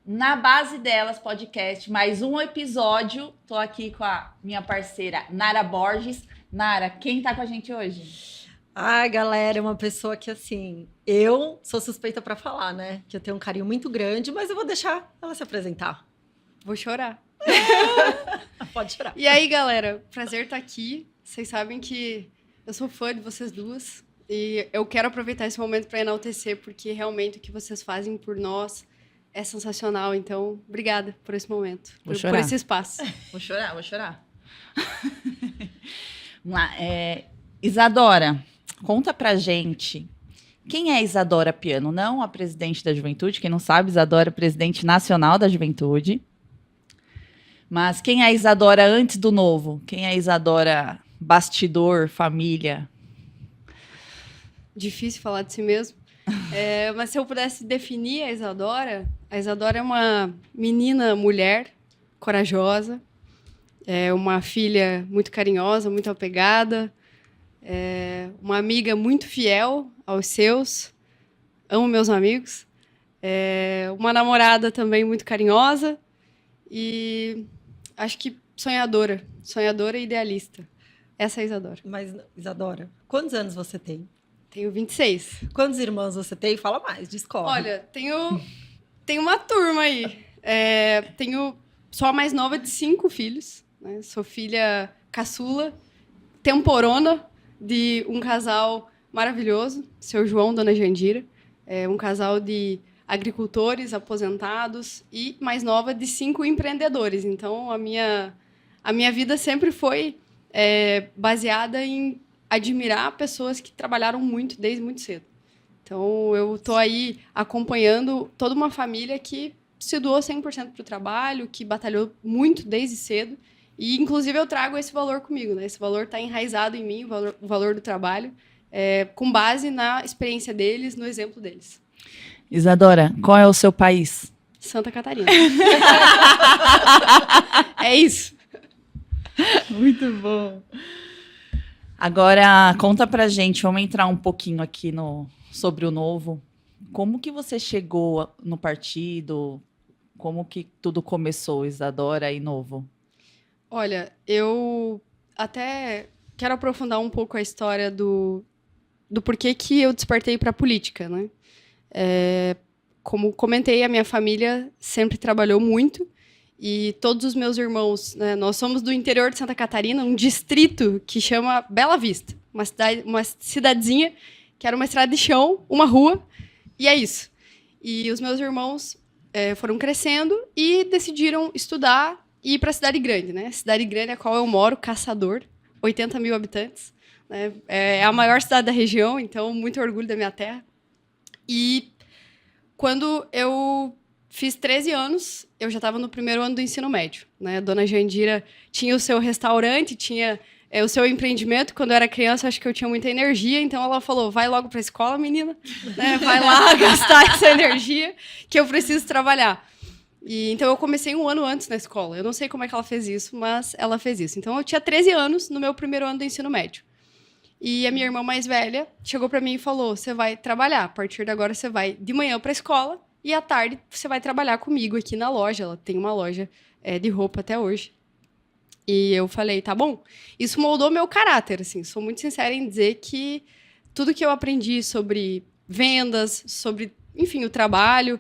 Na Base Delas podcast, mais um episódio. Tô aqui com a minha parceira Nara Borges. Nara, quem tá com a gente hoje? Ai, galera, é uma pessoa que, assim, eu sou suspeita pra falar, né? Que eu tenho um carinho muito grande, mas eu vou deixar ela se apresentar. Vou chorar. Pode chorar. E aí, galera, prazer estar aqui. Vocês sabem que eu sou fã de vocês duas e eu quero aproveitar esse momento para enaltecer, porque realmente o que vocês fazem por nós é sensacional. Então, obrigada por esse momento, por esse espaço. Vou chorar. Vamos lá. Isadora, conta pra gente. Quem é Isadora Piano? Não a presidente da Juventude. Quem não sabe, Isadora é presidente nacional da Juventude. Mas quem é a Isadora antes do novo? Quem é a Isadora bastidor, família? Difícil falar de si mesmo. Mas se eu pudesse definir a Isadora é uma menina, mulher, corajosa, é uma filha muito carinhosa, muito apegada, uma amiga muito fiel aos seus, amo meus amigos, uma namorada também muito carinhosa e acho que sonhadora e idealista. Essa é a Isadora. Mas, Isadora, quantos anos você tem? Tenho 26. Quantos irmãos você tem? Fala mais, discorre. Olha, tenho uma turma aí. Sou a mais nova de 5 filhos. Né? Sou filha caçula, temporona de um casal maravilhoso, seu João e dona Jandira. Um casal de agricultores aposentados e mais nova de 5 empreendedores. Então, a minha vida sempre foi baseada em admirar pessoas que trabalharam muito desde muito cedo. Então, eu estou aí acompanhando toda uma família que se doou 100% para o trabalho, que batalhou muito desde cedo. E, inclusive, eu trago esse valor comigo. Né? Esse valor está enraizado em mim, o valor do trabalho, com base na experiência deles, no exemplo deles. Isadora, qual é o seu país? Santa Catarina. É isso. Muito bom. Agora, conta pra gente, vamos entrar um pouquinho aqui sobre o Novo. Como que você chegou no partido? Como que tudo começou, Isadora e Novo? Olha, eu até quero aprofundar um pouco a história do porquê que eu despertei para a política, né? Como comentei, a minha família sempre trabalhou muito e todos os meus irmãos, né, nós somos do interior de Santa Catarina, um distrito que chama Bela Vista, uma cidadezinha que era uma estrada de chão, uma rua, e é isso. E os meus irmãos foram crescendo e decidiram estudar e ir para a cidade grande, né? Cidade grande a qual eu moro, Caçador, 80 mil habitantes, né? É a maior cidade da região, então muito orgulho da minha terra. E quando eu fiz 13 anos, eu já estava no primeiro ano do ensino médio. Né? A dona Jandira tinha o seu restaurante, tinha o seu empreendimento. Quando eu era criança, acho que eu tinha muita energia, então ela falou, vai logo para a escola, menina. Né? Vai lá gastar essa energia que eu preciso trabalhar. Então, eu comecei um ano antes na escola. Eu não sei como é que ela fez isso, mas ela fez isso. Então, eu tinha 13 anos no meu primeiro ano do ensino médio. E a minha irmã mais velha chegou para mim e falou, você vai trabalhar, a partir de agora você vai de manhã para a escola e à tarde você vai trabalhar comigo aqui na loja. Ela tem uma loja de roupa até hoje. E eu falei, tá bom. Isso moldou meu caráter, assim. Sou muito sincera em dizer que tudo que eu aprendi sobre vendas, sobre, enfim, o trabalho,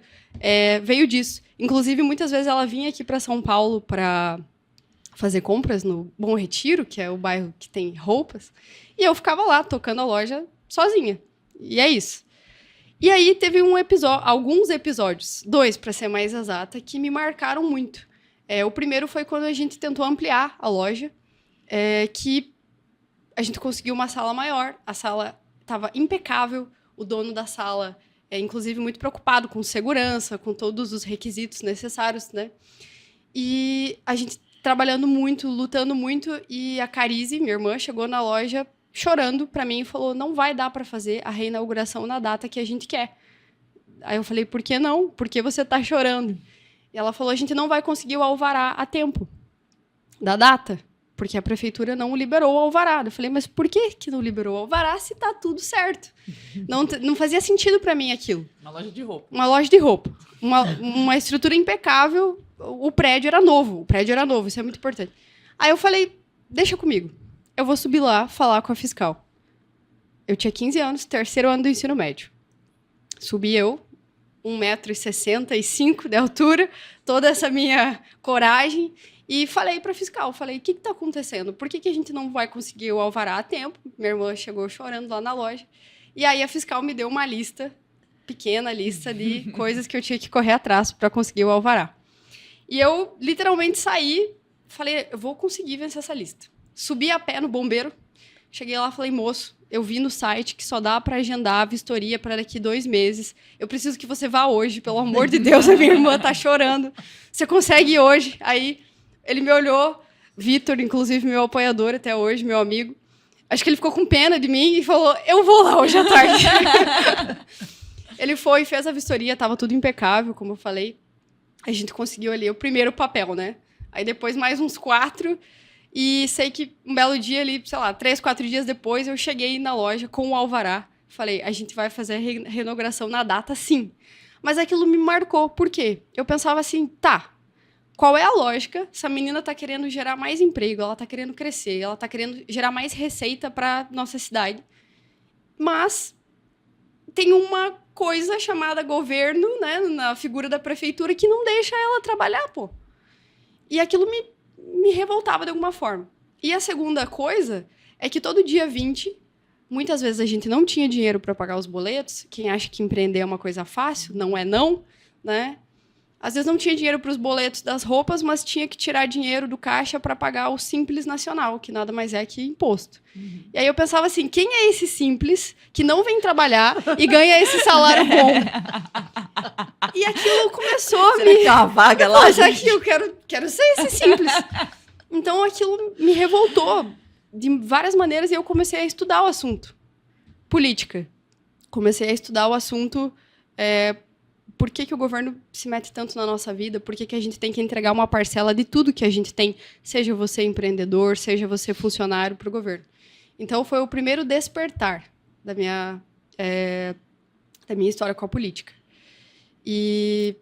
veio disso. Inclusive, muitas vezes ela vinha aqui para São Paulo para fazer compras no Bom Retiro, que é o bairro que tem roupas, e eu ficava lá tocando a loja sozinha. E é isso. E aí teve alguns episódios, 2 para ser mais exata, que me marcaram muito. O primeiro foi quando a gente tentou ampliar a loja, que a gente conseguiu uma sala maior, a sala estava impecável, o dono da sala inclusive muito preocupado com segurança, com todos os requisitos necessários, né? E a gente trabalhando muito, lutando muito, e a Carize, minha irmã, chegou na loja chorando para mim e falou, não vai dar para fazer a reinauguração na data que a gente quer. Aí eu falei, por que não? Por que você está chorando? E ela falou, a gente não vai conseguir o alvará a tempo da data. porque a prefeitura não liberou o alvará. Eu falei, mas por que não liberou o alvará se tá tudo certo? Não fazia sentido para mim aquilo. Uma loja de roupa. Uma loja de roupa. Uma estrutura impecável. O prédio era novo. Isso é muito importante. Aí eu falei, deixa comigo. Eu vou subir lá falar com a fiscal. Eu tinha 15 anos, 3º ano do ensino médio. Subi eu, 1,65 m de altura, toda essa minha coragem, e falei para a fiscal, falei, o que está acontecendo? Por que a gente não vai conseguir o alvará a tempo? Minha irmã chegou chorando lá na loja. E aí a fiscal me deu uma pequena lista de coisas que eu tinha que correr atrás para conseguir o alvará. E eu literalmente saí, falei, eu vou conseguir vencer essa lista. Subi a pé no bombeiro, cheguei lá e falei, moço, eu vi no site que só dá para agendar a vistoria para daqui 2 meses. Eu preciso que você vá hoje, pelo amor de Deus, a minha irmã tá chorando. Você consegue ir hoje? Aí ele me olhou, Vitor, inclusive meu apoiador até hoje, meu amigo. Acho que ele ficou com pena de mim e falou, eu vou lá hoje à tarde. Ele foi, fez a vistoria, estava tudo impecável, como eu falei. A gente conseguiu ali o primeiro papel, né? Aí depois mais uns 4... E sei que um belo dia ali, sei lá, 3, 4 dias depois, eu cheguei na loja com o alvará. Falei, a gente vai fazer a reinauguração na data, sim. Mas aquilo me marcou. Por quê? Eu pensava assim, tá, qual é a lógica? Essa menina tá querendo gerar mais emprego, ela tá querendo crescer, ela tá querendo gerar mais receita para nossa cidade. Mas tem uma coisa chamada governo, né, na figura da prefeitura, que não deixa ela trabalhar, pô. E aquilo me revoltava de alguma forma. E a segunda coisa é que todo dia 20, muitas vezes a gente não tinha dinheiro para pagar os boletos. Quem acha que empreender é uma coisa fácil, não é não, né? Às vezes não tinha dinheiro para os boletos das roupas, mas tinha que tirar dinheiro do caixa para pagar o Simples Nacional, que nada mais é que imposto. E aí eu pensava assim, quem é esse Simples que não vem trabalhar e ganha esse salário bom? E aquilo começou a Será que tem uma vaga lá? Mas aqui eu quero ser esse Simples. Então aquilo me revoltou de várias maneiras e eu comecei a estudar o assunto. Política. Comecei a estudar o assunto... por que o governo se mete tanto na nossa vida? Por que a gente tem que entregar uma parcela de tudo que a gente tem, seja você empreendedor, seja você funcionário para o governo? Então, foi o primeiro despertar da minha história com a política. E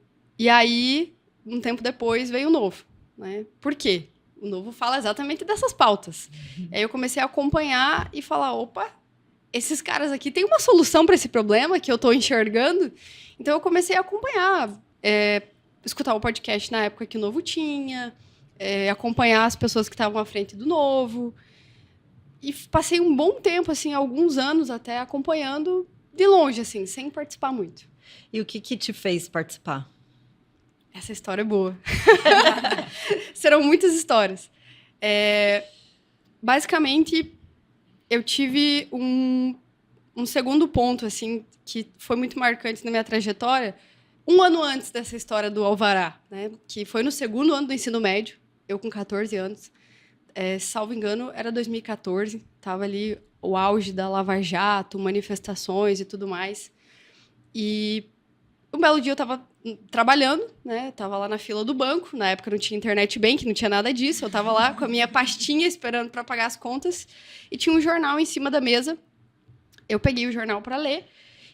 aí, um tempo depois, veio o Novo. Né? Por quê? O Novo fala exatamente dessas pautas. Aí eu comecei a acompanhar e falar, opa, esses caras aqui têm uma solução para esse problema que eu estou enxergando. Então, eu comecei a acompanhar, escutar o podcast na época que o Novo tinha, acompanhar as pessoas que estavam à frente do Novo. E passei um bom tempo, assim, alguns anos até, acompanhando de longe, assim, sem participar muito. E o que te fez participar? Essa história é boa. Serão muitas histórias. Basicamente, eu tive um segundo ponto, assim, que foi muito marcante na minha trajetória, 1 ano antes dessa história do alvará, né? Que foi no 2º ano do ensino médio, eu com 14 anos. Salvo engano, era 2014, estava ali o auge da Lava Jato, manifestações e tudo mais. E um belo dia eu estava trabalhando, né? Estava lá na fila do banco, na época não tinha internet bank, não tinha nada disso, eu estava lá com a minha pastinha esperando para pagar as contas e tinha um jornal em cima da mesa. Eu peguei o jornal para ler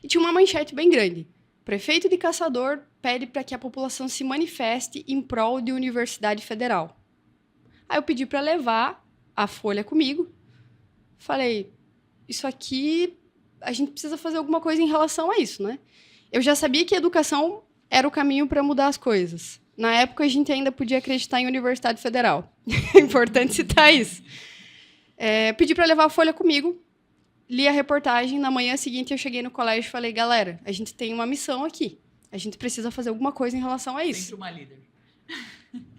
e tinha uma manchete bem grande. Prefeito de Caçador pede para que a população se manifeste em prol de Universidade Federal. Aí eu pedi para levar a folha comigo. Falei, isso aqui, a gente precisa fazer alguma coisa em relação a isso, né? Eu já sabia que a educação era o caminho para mudar as coisas. Na época, a gente ainda podia acreditar em Universidade Federal. É importante citar isso. Pedi para levar a folha comigo. Li a reportagem, na manhã seguinte eu cheguei no colégio e falei, galera, a gente tem uma missão aqui. A gente precisa fazer alguma coisa em relação a isso. Sempre uma líder.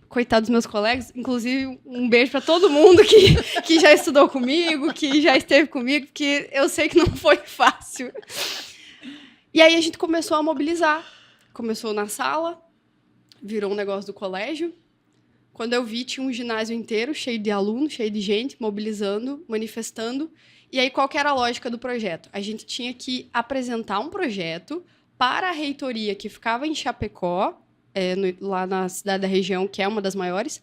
Coitados dos meus colegas, inclusive um beijo para todo mundo que já estudou comigo, que já esteve comigo, porque eu sei que não foi fácil. E aí a gente começou a mobilizar. Começou na sala, virou um negócio do colégio. Quando eu vi, tinha um ginásio inteiro, cheio de alunos, cheio de gente, mobilizando, manifestando. E aí, qual que era a lógica do projeto? A gente tinha que apresentar um projeto para a reitoria que ficava em Chapecó, lá na cidade da região, que é uma das maiores,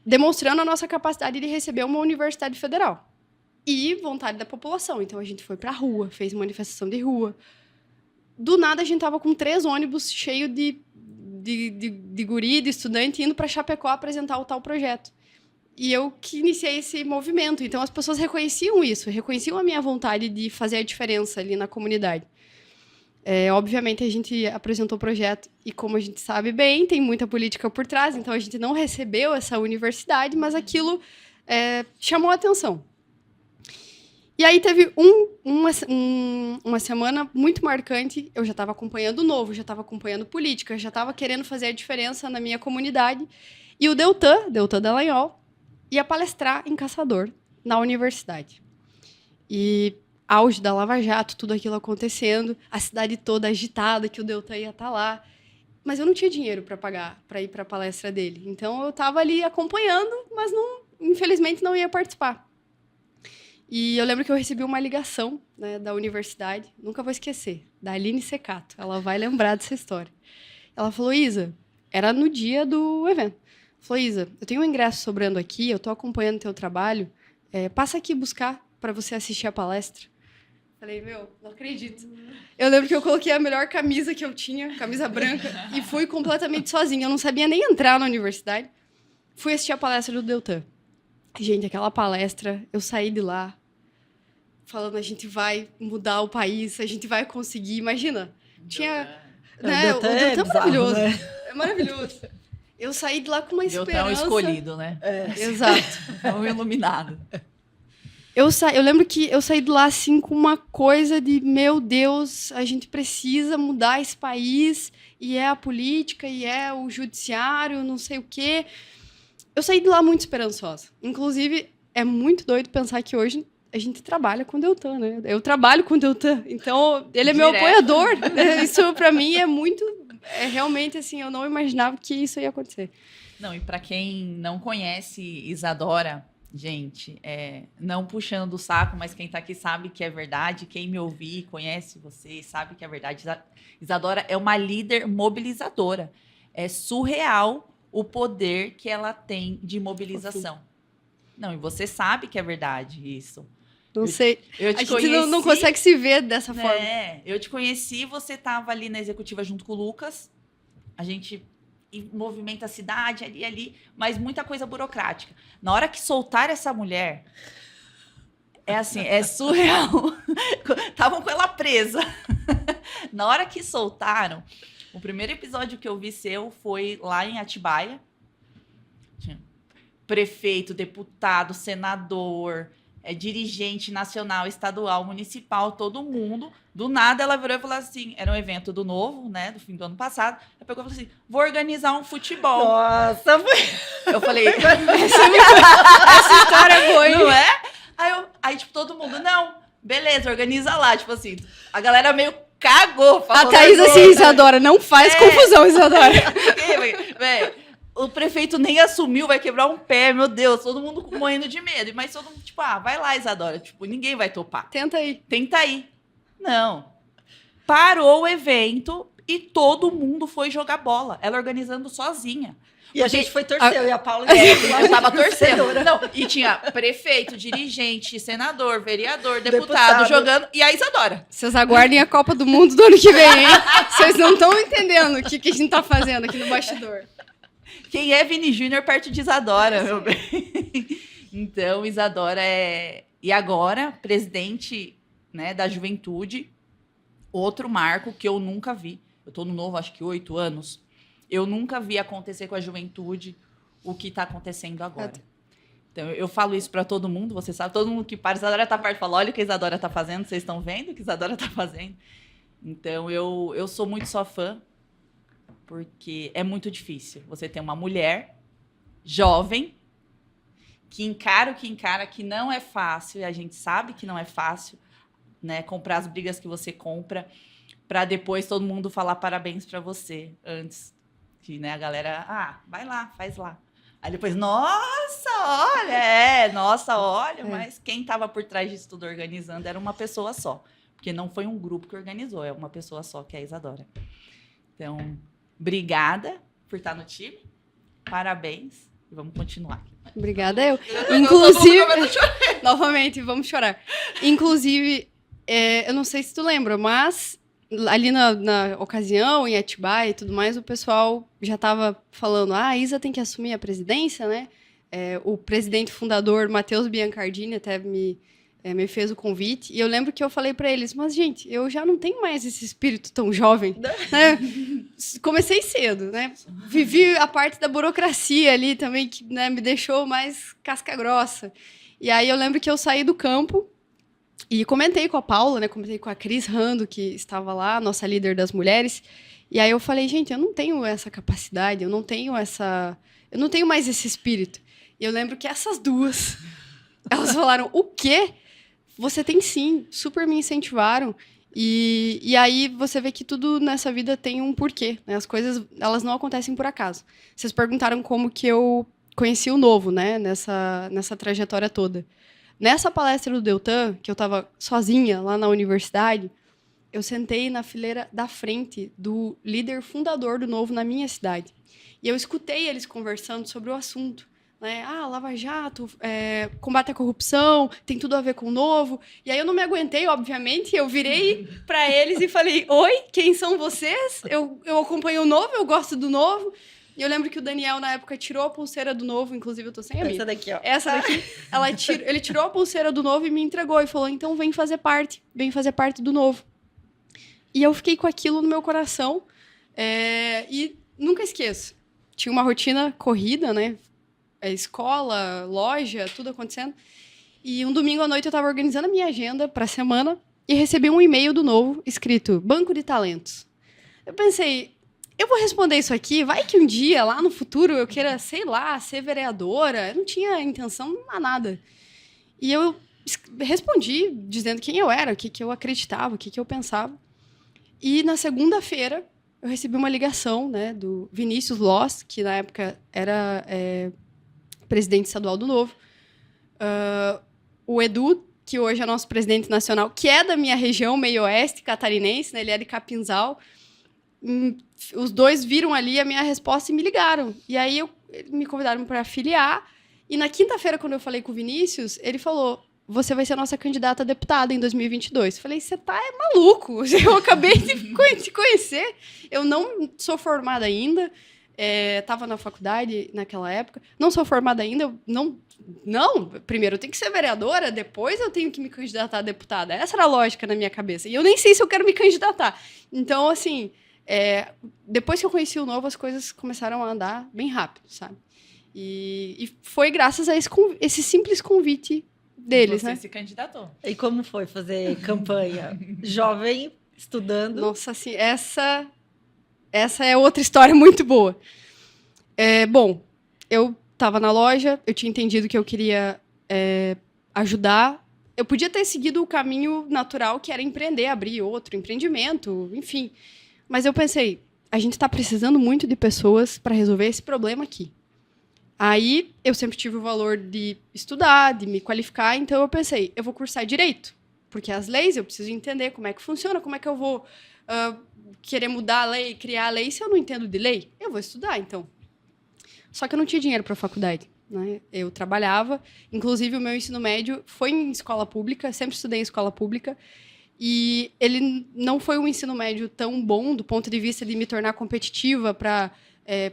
demonstrando a nossa capacidade de receber uma universidade federal e vontade da população. Então, a gente foi para a rua, fez manifestação de rua. Do nada, a gente tava com 3 ônibus cheios de guri, de estudante, indo para Chapecó apresentar o tal projeto. E eu que iniciei esse movimento. Então, as pessoas reconheciam isso, reconheciam a minha vontade de fazer a diferença ali na comunidade. Obviamente, a gente apresentou o projeto e, como a gente sabe bem, tem muita política por trás, então a gente não recebeu essa universidade, mas aquilo chamou a atenção. E aí teve uma semana muito marcante, eu já estava acompanhando o Novo, já estava acompanhando política, já estava querendo fazer a diferença na minha comunidade, e o Deltan Dallagnol, ia palestrar em Caçador, na universidade. E auge da Lava Jato, tudo aquilo acontecendo, a cidade toda agitada, que o Deltan ia estar lá. Mas eu não tinha dinheiro para pagar, para ir para a palestra dele. Então, eu estava ali acompanhando, mas infelizmente não ia participar. E eu lembro que eu recebi uma ligação, né, da universidade, nunca vou esquecer, da Aline Secato. Ela vai lembrar dessa história. Ela falou: Isa, era no dia do evento. Falou: Isa, eu tenho um ingresso sobrando aqui, eu estou acompanhando o teu trabalho, passa aqui buscar para você assistir a palestra. Falei: meu, não acredito. Eu lembro que eu coloquei a melhor camisa que eu tinha, camisa branca, e fui completamente sozinha. Eu não sabia nem entrar na universidade. Fui assistir a palestra do Deltan. Gente, aquela palestra, eu saí de lá falando: a gente vai mudar o país, a gente vai conseguir. Imagina, tinha... Né, o Deltan é maravilhoso. Né? É maravilhoso. Eu saí de lá com uma esperança... Deltan é o escolhido, né? Exato. É o iluminado. Eu lembro que eu saí de lá assim com uma coisa de: meu Deus, a gente precisa mudar esse país, e é a política, e é o judiciário, não sei o quê. Eu saí de lá muito esperançosa. Inclusive, é muito doido pensar que hoje a gente trabalha com o Deltan, né? Eu trabalho com o Deltan, então ele é meu apoiador. Isso, para mim, é muito... realmente, assim, eu não imaginava que isso ia acontecer. Não, e para quem não conhece Isadora... Gente, não puxando do saco, mas quem tá aqui sabe que é verdade. Quem me ouvir, conhece você, sabe que é verdade. Isadora é uma líder mobilizadora. É surreal o poder que ela tem de mobilização. Não, e você sabe que é verdade isso. Não sei. Eu te a gente não consegue se ver dessa forma. Eu te conheci, você tava ali na executiva junto com o Lucas. A gente... e movimenta a cidade ali, mas muita coisa burocrática. Na hora que soltar essa mulher, é assim, é surreal. Estavam com ela presa. Na hora que soltaram, o primeiro episódio que eu vi seu foi lá em Atibaia. Tinha prefeito, deputado, senador, dirigente nacional, estadual, municipal, todo mundo. Do nada, ela virou e falou assim, era um evento do Novo, né, do fim do ano passado. Ela pegou e falou assim: vou organizar um futebol. Nossa, foi... Eu falei... essa história é boa, hein? Não é? Aí, tipo, todo mundo: não, beleza, organiza lá. Tipo assim, a galera meio cagou. A Thaís assim: Isadora, não faz confusão, Isadora. Véi, o prefeito nem assumiu, vai quebrar um pé, meu Deus, todo mundo morrendo de medo. Mas todo mundo, tipo: vai lá, Isadora. Tipo, ninguém vai topar. Tenta aí. Tenta aí. Não. Parou o evento e todo mundo foi jogar bola. Ela organizando sozinha. E a gente foi torcer, eu e a Paula. Eu tava torcendo. Não, e tinha prefeito, dirigente, senador, vereador, deputado jogando, e a Isadora. Vocês aguardem a Copa do Mundo do ano que vem, hein? Vocês não estão entendendo o que a gente tá fazendo aqui no bastidor. Quem é Vini Júnior perto de Isadora, meu bem? Então, Isadora é... E agora, presidente, né, da juventude, outro marco que eu nunca vi. Eu tô no Novo, acho que 8 anos. Eu nunca vi acontecer com a juventude o que está acontecendo agora. Então, eu falo isso para todo mundo, você sabe, todo mundo que para, Isadora tá perto, fala: olha o que a Isadora tá fazendo, vocês estão vendo o que a Isadora tá fazendo? Então, eu sou muito sua fã, porque é muito difícil você ter uma mulher jovem que encara o que encara, que não é fácil, e a gente sabe que não é fácil, né, comprar as brigas que você compra, para depois todo mundo falar parabéns para você antes. Que, né, a galera, vai lá, faz lá. Aí depois, nossa, olha, mas quem estava por trás disso tudo organizando era uma pessoa só. Porque não foi um grupo que organizou, é uma pessoa só, que é a Isadora. Então, obrigada por estar no time, parabéns. Vamos continuar. Obrigada, eu. Inclusive, novamente, vamos chorar. Inclusive, eu não sei se tu lembra, mas ali na ocasião, em Atibaia e tudo mais, o pessoal já estava falando, a Isa tem que assumir a presidência, né? O presidente fundador, Matheus Biancardini, até me fez o convite. E eu lembro que eu falei para eles, mas, gente, eu já não tenho mais esse espírito tão jovem. Né? Comecei cedo, né? Vivi a parte da burocracia ali também, que, né, me deixou mais casca grossa. E aí eu lembro que eu saí do campo e comentei com a Paula, né? Comentei com a Cris Rando, que estava lá, nossa líder das mulheres. E aí eu falei, gente, eu não tenho essa capacidade, eu não tenho mais esse espírito. E eu lembro que essas duas, elas falaram, o quê? Você tem sim, super me incentivaram. E aí você vê que tudo nessa vida tem um porquê, né? As coisas, elas não acontecem por acaso. Vocês perguntaram como que eu conheci o Novo, né? Nessa trajetória toda. Nessa palestra do Deltan, que eu estava sozinha lá na universidade, eu sentei na fileira da frente do líder fundador do Novo na minha cidade. E eu escutei eles conversando sobre o assunto. Né? Lava Jato, combate à corrupção, tem tudo a ver com o Novo. E aí eu não me aguentei, obviamente, eu virei para eles e falei, oi, quem são vocês? Eu acompanho o Novo, eu gosto do Novo. E eu lembro que o Daniel, na época, tirou a pulseira do Novo, inclusive eu tô sem a minha. Essa daqui, ó. Essa daqui, ele tirou a pulseira do Novo e me entregou e falou, então vem fazer parte do Novo. E eu fiquei com aquilo no meu coração e nunca esqueço. Tinha uma rotina corrida, né? Escola, loja, tudo acontecendo. E um domingo à noite eu estava organizando a minha agenda para a semana e recebi um e-mail do Novo escrito Banco de Talentos. Eu pensei, eu vou responder isso aqui, vai que um dia, lá no futuro, eu queira, sei lá, ser vereadora. Eu não tinha intenção a nada. E eu respondi dizendo quem eu era, o que eu acreditava, o que eu pensava. E na segunda-feira eu recebi uma ligação, né, do Vinícius Loss, que na época era presidente estadual do Novo, o Edu, que hoje é nosso presidente nacional, que é da minha região, meio oeste catarinense, né? Ele é de Capinzal. Os dois viram ali a minha resposta e me ligaram. E aí me convidaram para afiliar. E na quinta-feira, quando eu falei com o Vinícius, ele falou, você vai ser a nossa candidata a deputada em 2022. Eu falei, você tá maluco? Eu acabei de te conhecer. Eu não sou formada ainda. Estava na faculdade naquela época. Não sou formada ainda. Não, primeiro eu tenho que ser vereadora, depois eu tenho que me candidatar a deputada. Essa era a lógica na minha cabeça. E eu nem sei se eu quero me candidatar. Então, assim, depois que eu conheci o Novo, as coisas começaram a andar bem rápido, sabe? E foi graças a esse simples convite deles, Você né? se candidatou. E como foi fazer campanha? Jovem, estudando. Nossa, assim, essa é outra história muito boa. Bom, eu estava na loja, eu tinha entendido que eu queria ajudar. Eu podia ter seguido o caminho natural, que era empreender, abrir outro empreendimento, enfim. Mas eu pensei, a gente está precisando muito de pessoas para resolver esse problema aqui. Aí, eu sempre tive o valor de estudar, de me qualificar, então eu pensei, eu vou cursar Direito, porque as leis eu preciso entender como é que funciona, como é que eu vou querer mudar a lei, criar a lei, se eu não entendo de lei, eu vou estudar, então. Só que eu não tinha dinheiro para a faculdade, né? Eu trabalhava, inclusive o meu ensino médio foi em escola pública, sempre estudei em escola pública, e ele não foi um ensino médio tão bom do ponto de vista de me tornar competitiva para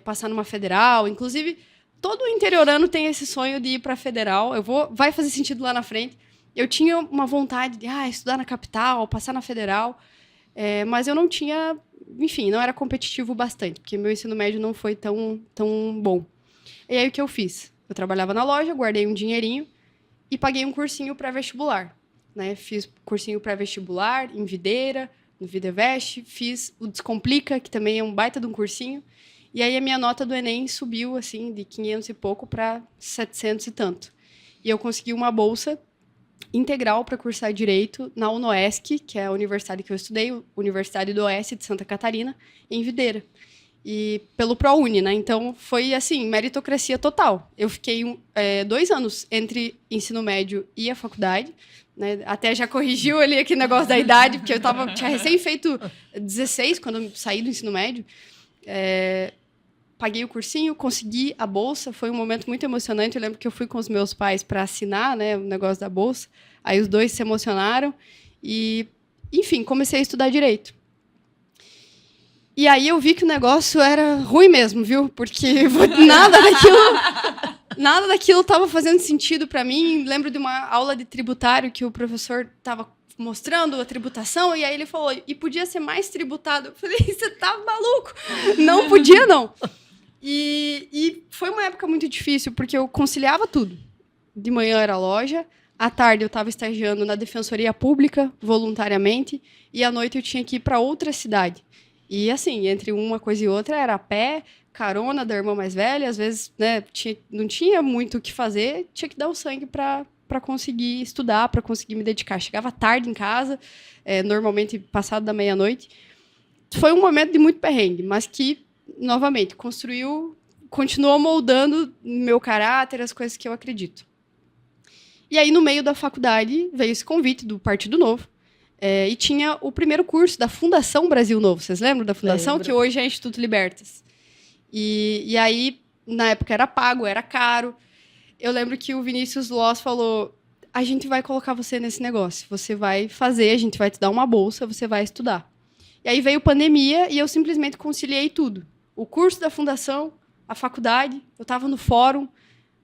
passar numa federal. Inclusive, todo interiorano tem esse sonho de ir para a federal. Vai fazer sentido lá na frente. Eu tinha uma vontade de estudar na capital, passar na federal, mas eu não tinha, enfim, não era competitivo bastante, porque meu ensino médio não foi tão bom. E aí o que eu fiz? Eu trabalhava na loja, guardei um dinheirinho e paguei um cursinho pré-vestibular. Né? Fiz cursinho pré-vestibular em Videira, no Videvest, fiz o Descomplica, que também é um baita de um cursinho, e aí a minha nota do Enem subiu assim de 500 e pouco para 700 e tanto. E eu consegui uma bolsa integral para cursar Direito na UNOESC, que é a universidade que eu estudei, Universidade do Oeste de Santa Catarina, em Videira. E pelo ProUni, né? Então, foi, assim, meritocracia total. Eu fiquei 2 anos entre ensino médio e a faculdade, né? Até já corrigiu ali aquele negócio da idade, porque tinha recém feito 16 quando eu saí do ensino médio. paguei o cursinho, consegui a bolsa, foi um momento muito emocionante. Eu lembro que eu fui com os meus pais para assinar, né, o negócio da bolsa. Aí os dois se emocionaram e, enfim, comecei a estudar direito. E aí eu vi que o negócio era ruim mesmo, viu? Porque nada daquilo estava fazendo sentido para mim. Lembro de uma aula de tributário que o professor estava mostrando a tributação, e aí ele falou, e podia ser mais tributado. Eu falei, você tá maluco? Não podia, não. E foi uma época muito difícil, porque eu conciliava tudo. De manhã era loja, à tarde eu estava estagiando na Defensoria Pública, voluntariamente, e à noite eu tinha que ir para outra cidade. E, assim, entre uma coisa e outra, era a pé, carona da irmã mais velha, às vezes, né, não tinha muito o que fazer, tinha que dar o sangue para conseguir estudar, para conseguir me dedicar. Chegava tarde em casa, normalmente passado da meia-noite. Foi um momento de muito perrengue, mas que, novamente, continuou moldando meu caráter, as coisas que eu acredito. E aí, no meio da faculdade, veio esse convite do Partido Novo, e tinha o primeiro curso da Fundação Brasil Novo. Vocês lembram da Fundação? Lembro. Que hoje é Instituto Libertas. E aí, na época, era pago, era caro. Eu lembro que o Vinícius Loss falou, a gente vai colocar você nesse negócio, você vai fazer, a gente vai te dar uma bolsa, você vai estudar. E aí veio pandemia e eu simplesmente conciliei tudo. O curso da fundação, a faculdade, eu estava no fórum,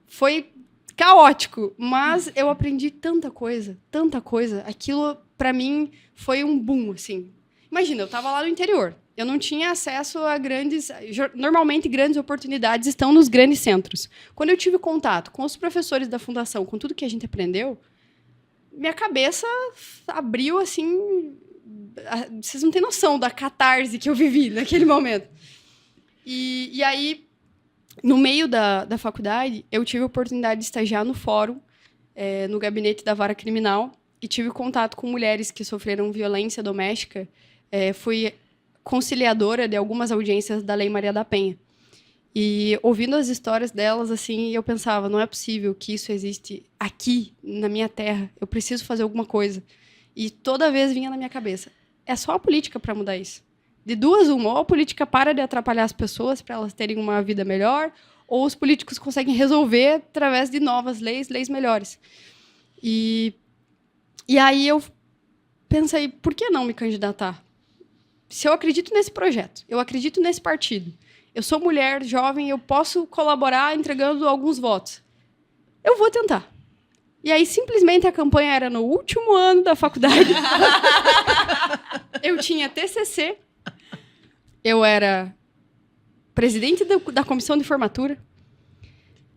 foi caótico, mas eu aprendi tanta coisa, tanta coisa. Aquilo, para mim, foi um boom, assim. Imagina, eu estava lá no interior. Eu não tinha acesso a normalmente grandes oportunidades estão nos grandes centros. Quando eu tive contato com os professores da fundação, com tudo que a gente aprendeu, minha cabeça abriu assim, vocês não têm noção da catarse que eu vivi naquele momento. E aí, no meio da faculdade, eu tive a oportunidade de estagiar no fórum, no gabinete da vara criminal, e tive contato com mulheres que sofreram violência doméstica. Fui conciliadora de algumas audiências da Lei Maria da Penha. E ouvindo as histórias delas, assim, eu pensava, não é possível que isso existe aqui, na minha terra. Eu preciso fazer alguma coisa. E toda vez vinha na minha cabeça, é só a política para mudar isso. De duas, uma, ou a política para de atrapalhar as pessoas para elas terem uma vida melhor, ou os políticos conseguem resolver através de novas leis melhores. E aí eu pensei, por que não me candidatar? Se eu acredito nesse projeto, eu acredito nesse partido, eu sou mulher, jovem, eu posso colaborar entregando alguns votos. Eu vou tentar. E aí, simplesmente, a campanha era no último ano da faculdade. Eu tinha TCC, eu era presidente da comissão de formatura,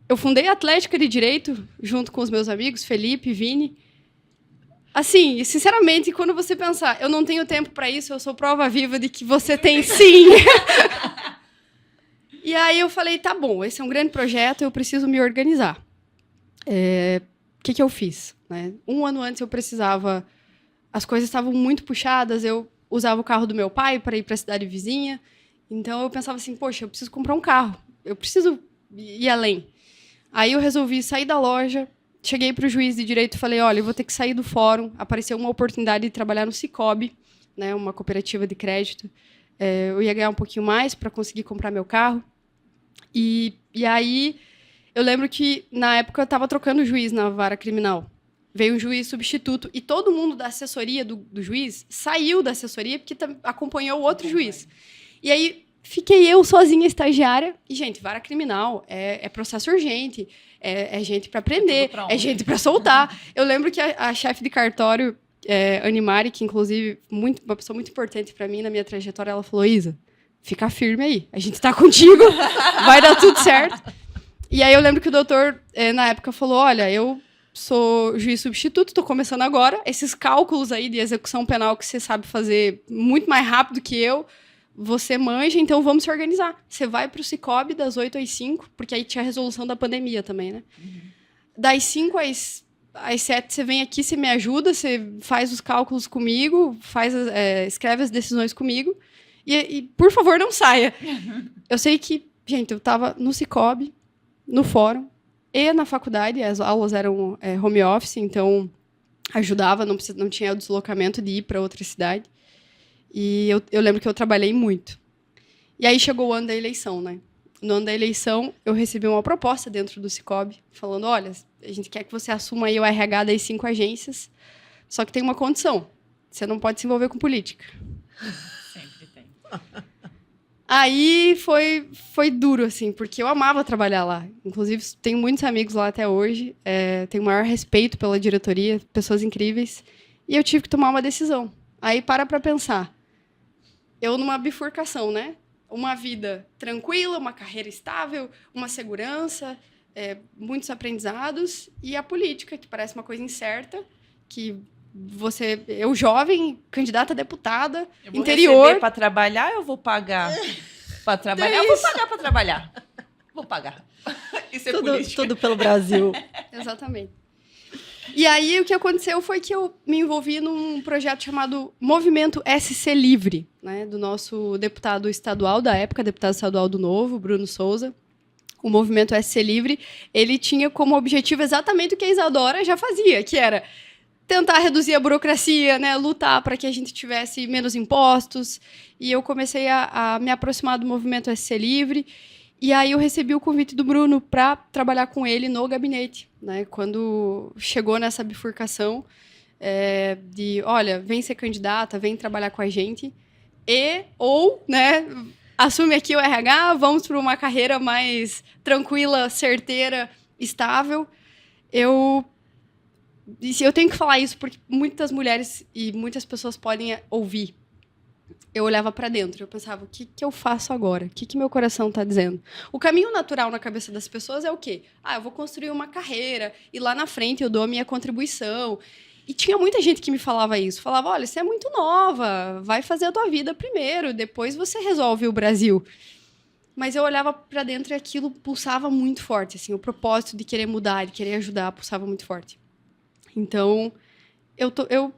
eu fundei a Atlética de Direito, junto com os meus amigos, Felipe, Vini. Assim, sinceramente, quando você pensar, eu não tenho tempo para isso, eu sou prova viva de que você tem sim. E aí eu falei, tá bom, esse é um grande projeto, eu preciso me organizar. O que eu fiz? Né? Um ano antes eu precisava, as coisas estavam muito puxadas, eu usava o carro do meu pai para ir para a cidade vizinha, então eu pensava assim, poxa, eu preciso comprar um carro, eu preciso ir além. Aí eu resolvi sair da loja, cheguei para o juiz de direito e falei, olha, eu vou ter que sair do fórum. Apareceu uma oportunidade de trabalhar no Sicoob, né, uma cooperativa de crédito. Eu ia ganhar um pouquinho mais para conseguir comprar meu carro. E aí, eu lembro que, na época, eu estava trocando juiz na vara criminal. Veio um juiz substituto e todo mundo da assessoria do juiz saiu da assessoria porque acompanhou o outro juiz. E aí, fiquei eu sozinha, estagiária. E, gente, vara criminal é processo urgente, é gente para prender, é gente para soltar. Eu lembro que a chefe de cartório, Animari, que, inclusive, uma pessoa muito importante para mim na minha trajetória, ela falou, Isa, fica firme aí, a gente está contigo, vai dar tudo certo. E aí eu lembro que o doutor, na época, falou, olha, eu sou juiz substituto, estou começando agora, esses cálculos aí de execução penal que você sabe fazer muito mais rápido que eu, você manja, então vamos se organizar. Você vai para o Sicoob das 8 às 5, porque aí tinha a resolução da pandemia também, né? Uhum. Das 5 às 7, você vem aqui, você me ajuda, você faz os cálculos comigo, escreve as decisões comigo, e por favor, não saia. Uhum. Eu sei que, gente, eu estava no Sicoob, no fórum, e na faculdade, as aulas eram home office, então ajudava, não tinha o deslocamento de ir para outra cidade. E eu lembro que eu trabalhei muito. E aí chegou o ano da eleição, né? no ano da eleição, eu recebi uma proposta dentro do Cicobi, falando, olha, a gente quer que você assuma aí o RH das 5 agências, só que tem uma condição, você não pode se envolver com política. Sempre tem. Aí foi duro, assim, porque eu amava trabalhar lá. Inclusive, tenho muitos amigos lá até hoje, tenho o maior respeito pela diretoria, pessoas incríveis, e eu tive que tomar uma decisão. Aí, para pensar. Eu numa bifurcação, né? Uma vida tranquila, uma carreira estável, uma segurança, muitos aprendizados, e a política, que parece uma coisa incerta, que eu jovem, candidata a deputada, Eu vou interior... para trabalhar, eu vou pagar para trabalhar, eu vou pagar para trabalhar. Vou pagar. Isso é política. Tudo pelo Brasil. Exatamente. E aí, o que aconteceu foi que eu me envolvi num projeto chamado Movimento SC Livre, né, do nosso deputado estadual da época, deputado estadual do Novo, Bruno Souza. O Movimento SC Livre, ele tinha como objetivo exatamente o que a Isadora já fazia, que era tentar reduzir a burocracia, né, lutar para que a gente tivesse menos impostos. E eu comecei a me aproximar do Movimento SC Livre. E aí eu recebi o convite do Bruno para trabalhar com ele no gabinete, né? Quando chegou nessa bifurcação de, olha, vem ser candidata, vem trabalhar com a gente, ou, né, assume aqui o RH, vamos para uma carreira mais tranquila, certeira, estável. Eu tenho que falar isso porque muitas mulheres e muitas pessoas podem ouvir. Eu olhava para dentro, eu pensava, o que eu faço agora? O que meu coração está dizendo? O caminho natural na cabeça das pessoas é o quê? Eu vou construir uma carreira e lá na frente eu dou a minha contribuição. E tinha muita gente que me falava isso. Falava, olha, você é muito nova, vai fazer a tua vida primeiro, depois você resolve o Brasil. Mas eu olhava para dentro e aquilo pulsava muito forte. Assim, o propósito de querer mudar, de querer ajudar, pulsava muito forte. Então, eu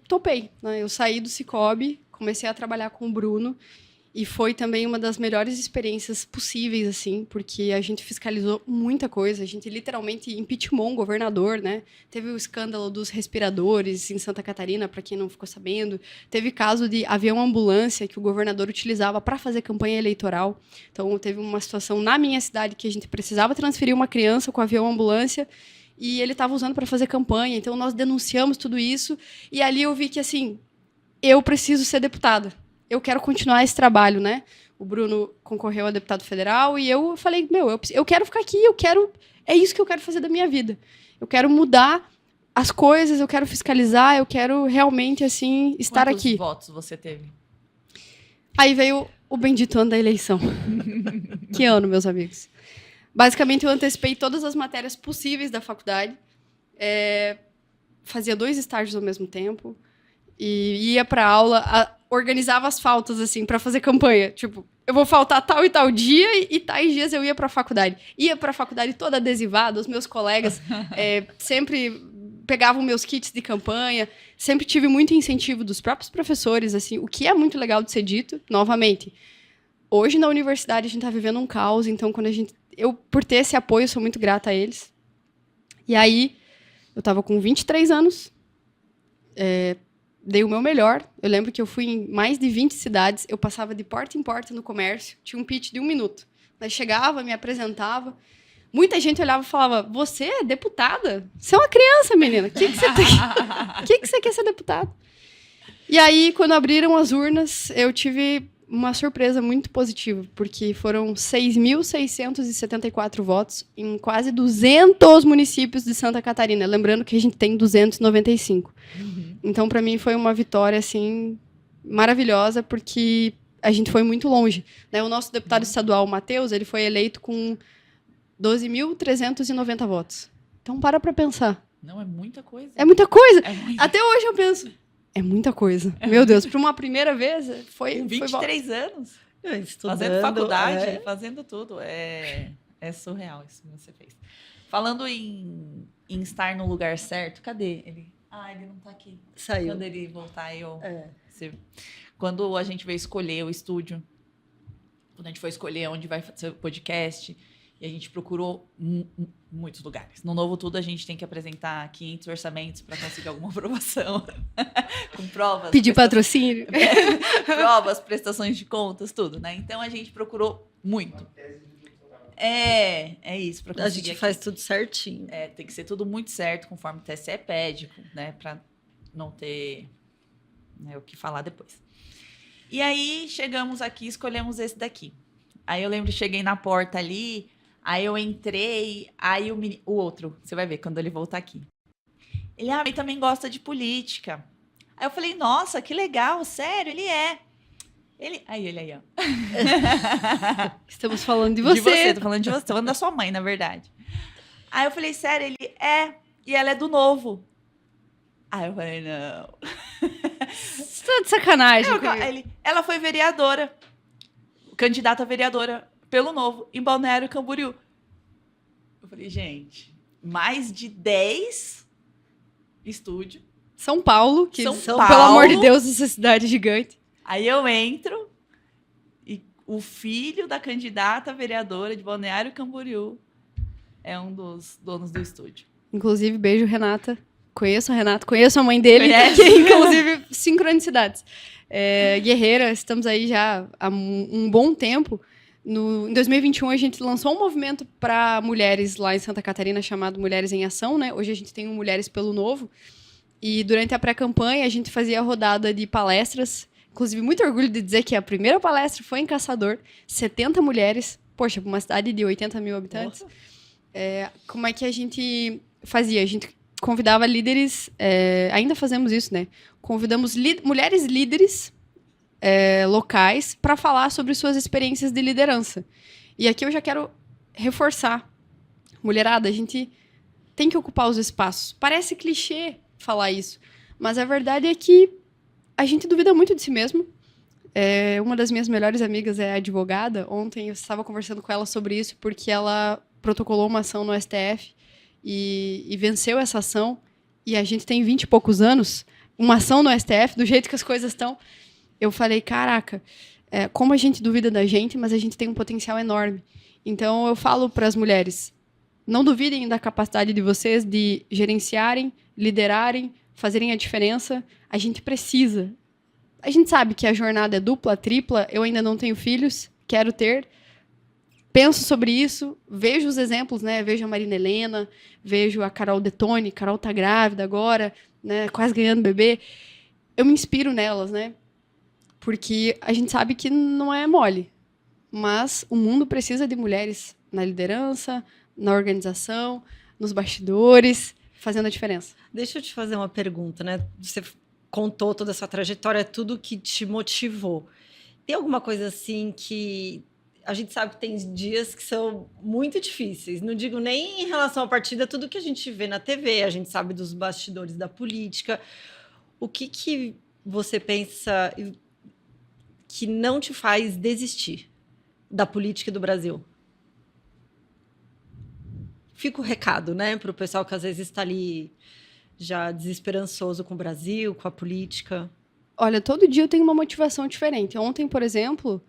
topei. Né? Eu saí do Cicobi, comecei a trabalhar com o Bruno e foi também uma das melhores experiências possíveis, assim, porque a gente fiscalizou muita coisa, a gente literalmente impeachmentou um governador, né? Teve o escândalo dos respiradores em Santa Catarina, para quem não ficou sabendo, teve caso de avião-ambulância que o governador utilizava para fazer campanha eleitoral. Então, teve uma situação na minha cidade que a gente precisava transferir uma criança com avião-ambulância e ele estava usando para fazer campanha, então nós denunciamos tudo isso e ali eu vi que, assim, eu preciso ser deputada. Eu quero continuar esse trabalho, né? O Bruno concorreu a deputado federal e eu falei, eu quero ficar aqui, é isso que eu quero fazer da minha vida. Eu quero mudar as coisas, eu quero fiscalizar, eu quero realmente, assim, estar aqui. Quantos votos você teve? Aí veio o bendito ano da eleição. Que ano, meus amigos? Basicamente, eu antecipei todas as matérias possíveis da faculdade, fazia 2 estágios ao mesmo tempo, e ia para aula, organizava as faltas assim para fazer campanha. Tipo, eu vou faltar tal e tal dia e tais dias eu ia para a faculdade. Ia para a faculdade toda adesivada, os meus colegas sempre pegavam meus kits de campanha, sempre tive muito incentivo dos próprios professores, assim, o que é muito legal de ser dito, novamente. Hoje na universidade a gente está vivendo um caos, então eu por ter esse apoio sou muito grata a eles. E aí eu estava com 23 anos, dei o meu melhor. Eu lembro que eu fui em mais de 20 cidades. Eu passava de porta em porta no comércio. Tinha um pitch de 1 minuto. Mas chegava, me apresentava. Muita gente olhava e falava, você é deputada? Você é uma criança, menina. O que você quer ser deputada? E aí, quando abriram as urnas, eu tive uma surpresa muito positiva, porque foram 6.674 votos em quase 200 municípios de Santa Catarina. Lembrando que a gente tem 295. Então, para mim, foi uma vitória, assim, maravilhosa, porque a gente foi muito longe. Né? O nosso deputado estadual, o Matheus, ele foi eleito com 12.390 votos. Então, para pensar. Não, é muita coisa. É muita coisa. Até hoje eu penso, é muita coisa. Meu Deus, para uma primeira vez, foi... Com 23 anos. Estudando, fazendo faculdade, fazendo tudo. É surreal isso que você fez. Falando em estar no lugar certo, cadê ele? Ele não tá aqui. Saiu. Quando ele voltar, quando a gente veio escolher o estúdio, quando a gente foi escolher onde vai fazer o podcast, e a gente procurou muitos lugares. No Novo Tudo, a gente tem que apresentar 500 orçamentos para conseguir alguma aprovação. Com provas. Pedir patrocínio. Provas, prestações de contas, tudo, né? Então, a gente procurou muito. É isso. Pra A conseguir gente faz tudo certinho. tem que ser tudo muito certo, conforme o TSE pede, né? Pra não ter, né, o que falar depois. E aí, chegamos aqui, escolhemos esse daqui. Aí eu lembro, cheguei na porta ali, aí eu entrei, aí o outro, você vai ver quando ele voltar aqui. Ele também gosta de política. Aí eu falei, nossa, que legal, sério, ele é. Aí, ó. Estamos falando de você. De você, tô falando de você, tô falando da sua mãe, na verdade. Aí eu falei, sério, ele é, e ela é do Novo. Aí eu falei, não. Você tá de sacanagem. Ela foi vereadora, candidata a vereadora pelo Novo, em Balneário Camboriú. Eu falei, gente, mais de 10 estúdios. São Paulo, que São pelo Paulo. amor de Deus, essa cidade gigante. Aí eu entro e o filho da candidata a vereadora de Balneário Camboriú é um dos donos do estúdio. Inclusive, beijo, Renata. Conheço o Renato, conheço a mãe dele, Conhece? que inclusive sincronicidades. Guerreira, estamos aí já há um bom tempo. Em 2021, a gente lançou um movimento para mulheres lá em Santa Catarina chamado Mulheres em Ação, né? Hoje a gente tem o Mulheres pelo Novo. E durante a pré-campanha, a gente fazia a rodada de palestras. Inclusive, muito orgulho de dizer que a primeira palestra foi em Caçador. 70 mulheres. Poxa, uma cidade de 80 mil habitantes. Como é que a gente fazia? A gente convidava líderes, ainda fazemos isso, né? Convidamos mulheres líderes locais para falar sobre suas experiências de liderança. E aqui eu já quero reforçar. Mulherada, a gente tem que ocupar os espaços. Parece clichê falar isso, mas a verdade é que a gente duvida muito de si mesmo. Uma das minhas melhores amigas é advogada. Ontem eu estava conversando com ela sobre isso, porque ela protocolou uma ação no STF e venceu essa ação. E a gente tem 20 e poucos anos, uma ação no STF, do jeito que as coisas estão. Eu falei, caraca, como a gente duvida da gente, mas a gente tem um potencial enorme. Então eu falo para as mulheres, não duvidem da capacidade de vocês de gerenciarem, liderarem, fazerem a diferença. A gente precisa. A gente sabe que a jornada é dupla, tripla. Eu ainda não tenho filhos, quero ter. Penso sobre isso, vejo os exemplos, né? Vejo a Marina Helena, vejo a Carol Detone. Carol tá grávida agora, né? Quase ganhando bebê. Eu me inspiro nelas, né? Porque a gente sabe que não é mole. Mas o mundo precisa de mulheres na liderança, na organização, nos bastidores, fazendo a diferença. Deixa eu te fazer uma pergunta, né? Você contou toda essa trajetória, tudo que te motivou. Tem alguma coisa assim que a gente sabe que tem dias que são muito difíceis. Não digo nem em relação à partida, tudo que a gente vê na TV, a gente sabe dos bastidores da política. O que você pensa que não te faz desistir da política do Brasil? Fica o recado, né, para o pessoal que às vezes está ali já desesperançoso com o Brasil, com a política. Olha, todo dia eu tenho uma motivação diferente. Ontem, por exemplo,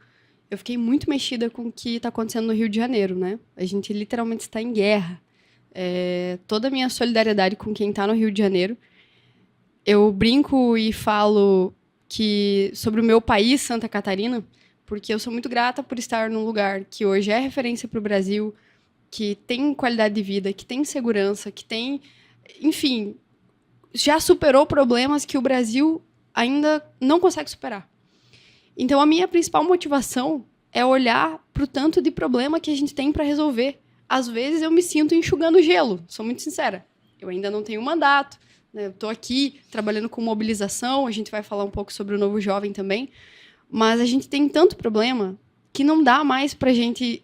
eu fiquei muito mexida com o que está acontecendo no Rio de Janeiro, né? A gente literalmente está em guerra. Toda a minha solidariedade com quem está no Rio de Janeiro. Eu brinco e falo que sobre o meu país, Santa Catarina, porque eu sou muito grata por estar num lugar que hoje é referência para o Brasil, que tem qualidade de vida, que tem segurança, que tem, enfim, já superou problemas que o Brasil ainda não consegue superar. Então, a minha principal motivação é olhar para o tanto de problema que a gente tem para resolver. Às vezes, eu me sinto enxugando gelo, sou muito sincera. Eu ainda não tenho mandato, né? Eu estou aqui trabalhando com mobilização, a gente vai falar um pouco sobre o Novo Jovem também, mas a gente tem tanto problema que não dá mais para a gente...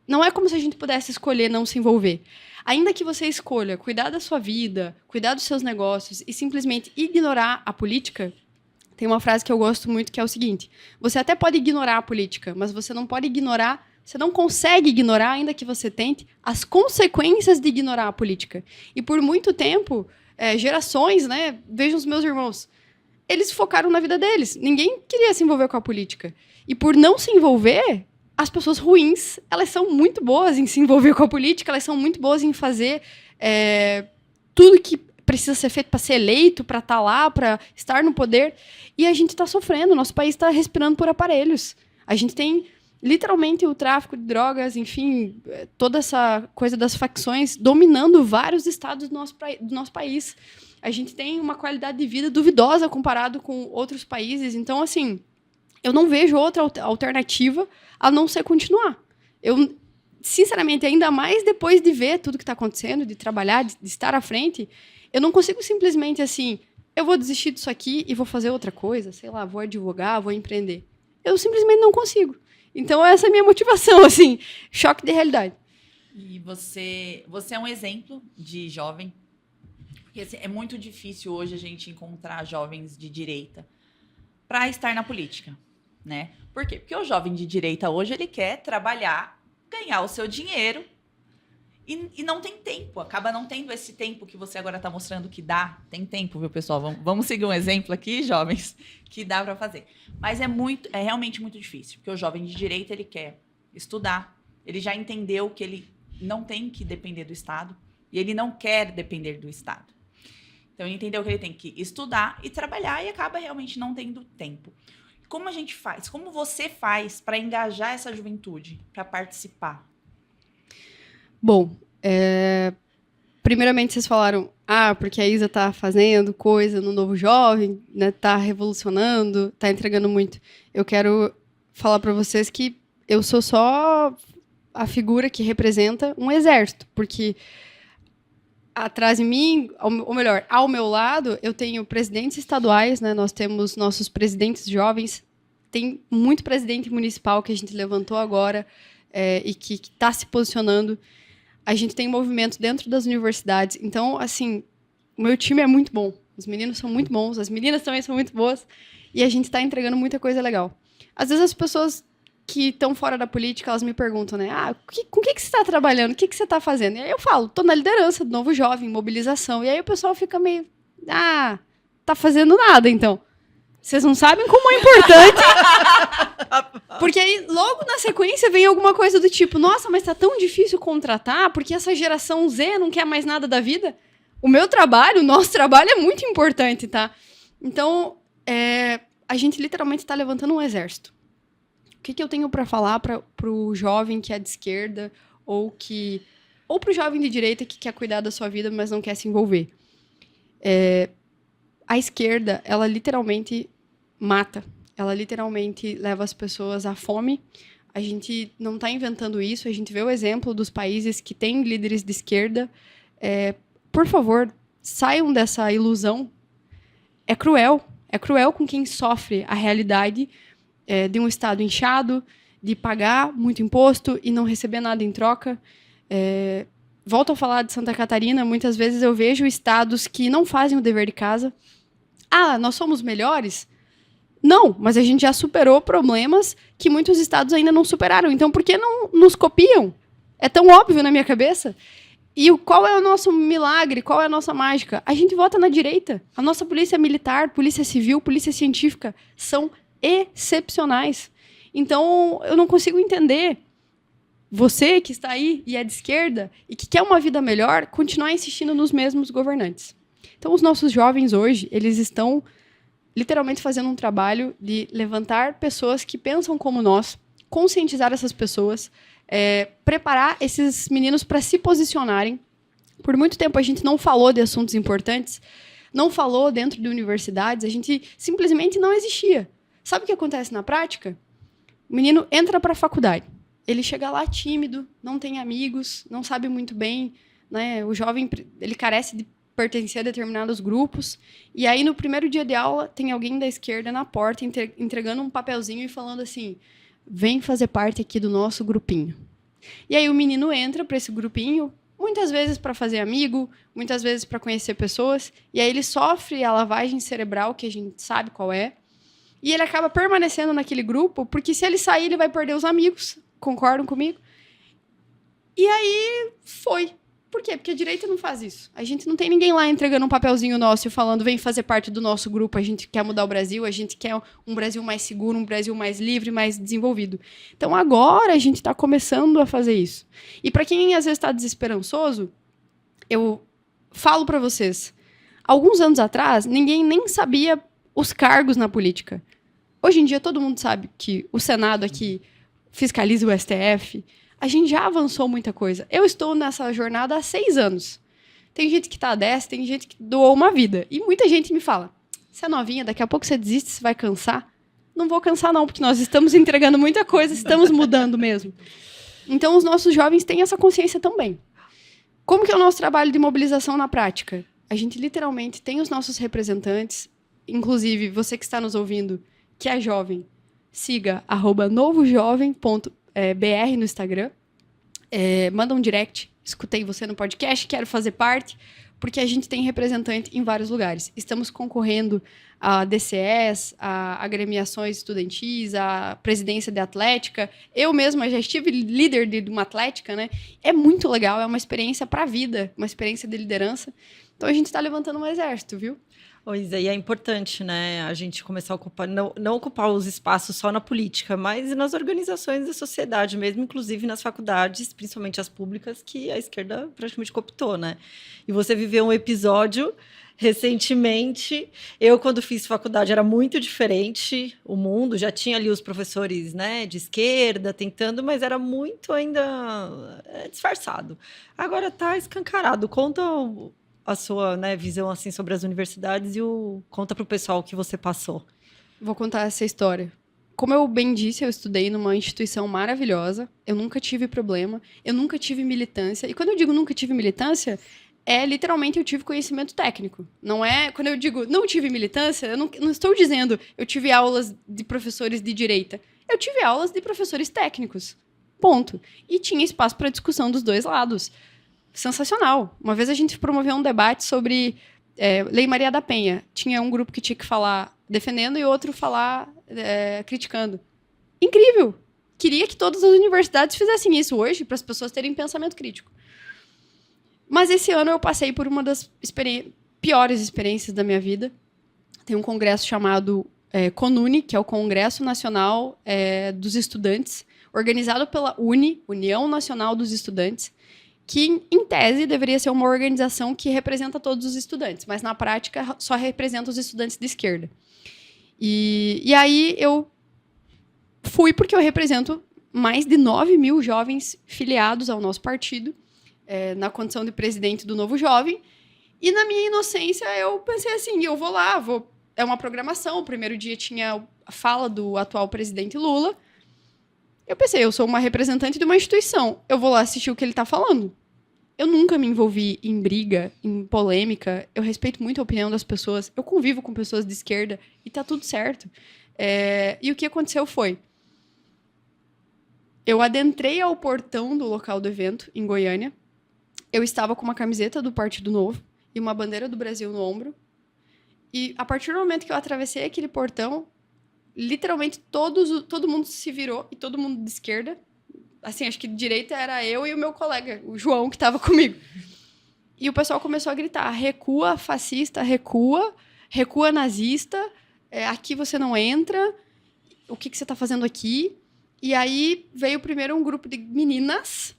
Não é como se a gente pudesse escolher não se envolver. Ainda que você escolha cuidar da sua vida, cuidar dos seus negócios e simplesmente ignorar a política, tem uma frase que eu gosto muito que é o seguinte: você até pode ignorar a política, mas você não pode ignorar, você não consegue ignorar, ainda que você tente, as consequências de ignorar a política. E por muito tempo, gerações, né? Vejam os meus irmãos, eles focaram na vida deles. Ninguém queria se envolver com a política. E por não se envolver, as pessoas ruins, elas são muito boas em se envolver com a política, elas são muito boas em fazer tudo que precisa ser feito para ser eleito, para estar lá, para estar no poder. E a gente está sofrendo, nosso país está respirando por aparelhos. A gente tem literalmente o tráfico de drogas, enfim, toda essa coisa das facções dominando vários estados do nosso país. A gente tem uma qualidade de vida duvidosa comparado com outros países. Então, assim, eu não vejo outra alternativa a não ser continuar. Eu, sinceramente, ainda mais depois de ver tudo que está acontecendo, de trabalhar, de estar à frente, eu não consigo simplesmente, assim, eu vou desistir disso aqui e vou fazer outra coisa, sei lá, vou advogar, vou empreender. Eu simplesmente não consigo. Então, essa é a minha motivação, assim, choque de realidade. E você é um exemplo de jovem, porque assim, é muito difícil hoje a gente encontrar jovens de direita para estar na política, né? Por quê? Porque o jovem de direita hoje, ele quer trabalhar, ganhar o seu dinheiro e não tem tempo, acaba não tendo esse tempo que você agora está mostrando que dá. Tem tempo, viu, pessoal? Vamos seguir um exemplo aqui, jovens, que dá para fazer. Mas é realmente muito difícil, porque o jovem de direita, ele quer estudar, ele já entendeu que ele não tem que depender do Estado e ele não quer depender do Estado. Então, ele entendeu que ele tem que estudar e trabalhar e acaba realmente não tendo tempo. Como a gente faz? Como você faz para engajar essa juventude, para participar? Bom, primeiramente vocês falaram, porque a Isa está fazendo coisa no Novo Jovem, né, tá revolucionando, tá entregando muito. Eu quero falar para vocês que eu sou só a figura que representa um exército, porque atrás de mim, ou melhor, ao meu lado, eu tenho presidentes estaduais, né, nós temos nossos presidentes jovens, tem muito presidente municipal que a gente levantou agora e que está se posicionando. A gente tem movimento dentro das universidades. Então, assim, o meu time é muito bom. Os meninos são muito bons, as meninas também são muito boas. E a gente está entregando muita coisa legal. Às vezes as pessoas que estão fora da política, elas me perguntam, né? Com o que você está trabalhando? O que você está fazendo? E aí eu falo, estou na liderança do Novo Jovem, mobilização. E aí o pessoal fica meio, tá fazendo nada, então. Vocês não sabem como é importante. Porque aí, logo na sequência, vem alguma coisa do tipo, nossa, mas tá tão difícil contratar, porque essa geração Z não quer mais nada da vida. O meu trabalho, o nosso trabalho é muito importante, tá? Então, a gente literalmente está levantando um exército. O que eu tenho para falar pro jovem que é de esquerda ou pro jovem de direita que quer cuidar da sua vida, mas não quer se envolver? A esquerda, ela literalmente mata. Ela literalmente leva as pessoas à fome. A gente não está inventando isso. A gente vê o exemplo dos países que têm líderes de esquerda. Por favor, saiam dessa ilusão. É cruel. É cruel com quem sofre a realidade de um Estado inchado, de pagar muito imposto e não receber nada em troca. Volto a falar de Santa Catarina. Muitas vezes eu vejo estados que não fazem o dever de casa. Nós somos melhores? Não, mas a gente já superou problemas que muitos estados ainda não superaram. Então, por que não nos copiam? É tão óbvio na minha cabeça. E qual é o nosso milagre? Qual é a nossa mágica? A gente vota na direita. A nossa polícia militar, polícia civil, polícia científica são excepcionais. Então, eu não consigo entender você que está aí e é de esquerda e que quer uma vida melhor, continuar insistindo nos mesmos governantes. Então, os nossos jovens hoje, eles estão literalmente fazendo um trabalho de levantar pessoas que pensam como nós, conscientizar essas pessoas, preparar esses meninos para se posicionarem. Por muito tempo a gente não falou de assuntos importantes, não falou dentro de universidades, a gente simplesmente não existia. Sabe o que acontece na prática? O menino entra para a faculdade, ele chega lá tímido, não tem amigos, não sabe muito bem, né? O jovem, ele carece de pertencer a determinados grupos, e aí no primeiro dia de aula tem alguém da esquerda na porta entregando um papelzinho e falando assim, vem fazer parte aqui do nosso grupinho. E aí o menino entra para esse grupinho, muitas vezes para fazer amigo, muitas vezes para conhecer pessoas, e aí ele sofre a lavagem cerebral, que a gente sabe qual é, e ele acaba permanecendo naquele grupo, porque se ele sair ele vai perder os amigos, concordam comigo? E aí foi. Por quê? Porque a direita não faz isso. A gente não tem ninguém lá entregando um papelzinho nosso e falando, vem fazer parte do nosso grupo, a gente quer mudar o Brasil, a gente quer um Brasil mais seguro, um Brasil mais livre, mais desenvolvido. Então agora a gente está começando a fazer isso. E para quem às vezes está desesperançoso, eu falo para vocês, alguns anos atrás, ninguém nem sabia os cargos na política. Hoje em dia todo mundo sabe que o Senado aqui fiscaliza o STF. A gente já avançou muita coisa. Eu estou nessa jornada há 6 anos. Tem gente que está há 10, tem gente que doou uma vida. E muita gente me fala, você é novinha, daqui a pouco você desiste, você vai cansar. Não vou cansar não, porque nós estamos entregando muita coisa, estamos mudando mesmo. Então, os nossos jovens têm essa consciência também. Como que é o nosso trabalho de mobilização na prática? A gente literalmente tem os nossos representantes, inclusive você que está nos ouvindo, que é jovem, siga @novojovem.br no Instagram. Manda um direct, escutei você no podcast, quero fazer parte, porque a gente tem representante em vários lugares. Estamos concorrendo a DCS, a agremiações estudantis, a presidência de atlética. Eu mesma já estive líder de uma atlética, né? É muito legal, é uma experiência para a vida, uma experiência de liderança. Então, a gente está levantando um exército, viu? Pois é, e é importante, né, a gente começar a ocupar, não ocupar os espaços só na política, mas nas organizações da sociedade mesmo, inclusive nas faculdades, principalmente as públicas, que a esquerda praticamente cooptou, né? E você viveu um episódio recentemente. Eu, quando fiz faculdade, era muito diferente o mundo, já tinha ali os professores, né, de esquerda tentando, mas era muito ainda disfarçado. Agora está escancarado. Conta a sua, né, visão assim sobre as universidades e conta para o pessoal o que você passou. Vou contar essa história. Como eu bem disse, eu estudei numa instituição maravilhosa, eu nunca tive problema, eu nunca tive militância. E quando eu digo nunca tive militância, literalmente eu tive conhecimento técnico. Não é, quando eu digo não tive militância, eu não estou dizendo eu tive aulas de professores de direita. Eu tive aulas de professores técnicos. Ponto. E tinha espaço para discussão dos dois lados. Sensacional. Uma vez a gente promoveu um debate sobre Lei Maria da Penha. Tinha um grupo que tinha que falar defendendo e outro falar criticando. Incrível! Queria que todas as universidades fizessem isso hoje, para as pessoas terem pensamento crítico. Mas esse ano eu passei por uma das piores experiências da minha vida. Tem um congresso chamado CONUNE, que é o Congresso Nacional dos Estudantes, organizado pela União Nacional dos Estudantes, que, em tese, deveria ser uma organização que representa todos os estudantes, mas, na prática, só representa os estudantes de esquerda. E aí eu fui porque eu represento mais de 9 mil jovens filiados ao nosso partido, na condição de presidente do Novo Jovem, e, na minha inocência, eu pensei assim, eu vou lá, é uma programação, o primeiro dia tinha a fala do atual presidente Lula. Eu pensei, eu sou uma representante de uma instituição, eu vou lá assistir o que ele está falando. Eu nunca me envolvi em briga, em polêmica, eu respeito muito a opinião das pessoas, eu convivo com pessoas de esquerda e tá tudo certo. E o que aconteceu foi, eu adentrei ao portão do local do evento, em Goiânia, eu estava com uma camiseta do Partido Novo e uma bandeira do Brasil no ombro, e a partir do momento que eu atravessei aquele portão, literalmente todo mundo se virou, e todo mundo de esquerda, assim, acho que de direita era eu e o meu colega, o João, que estava comigo. E o pessoal começou a gritar, recua fascista, recua nazista, aqui você não entra, o que você está fazendo aqui? E aí veio primeiro um grupo de meninas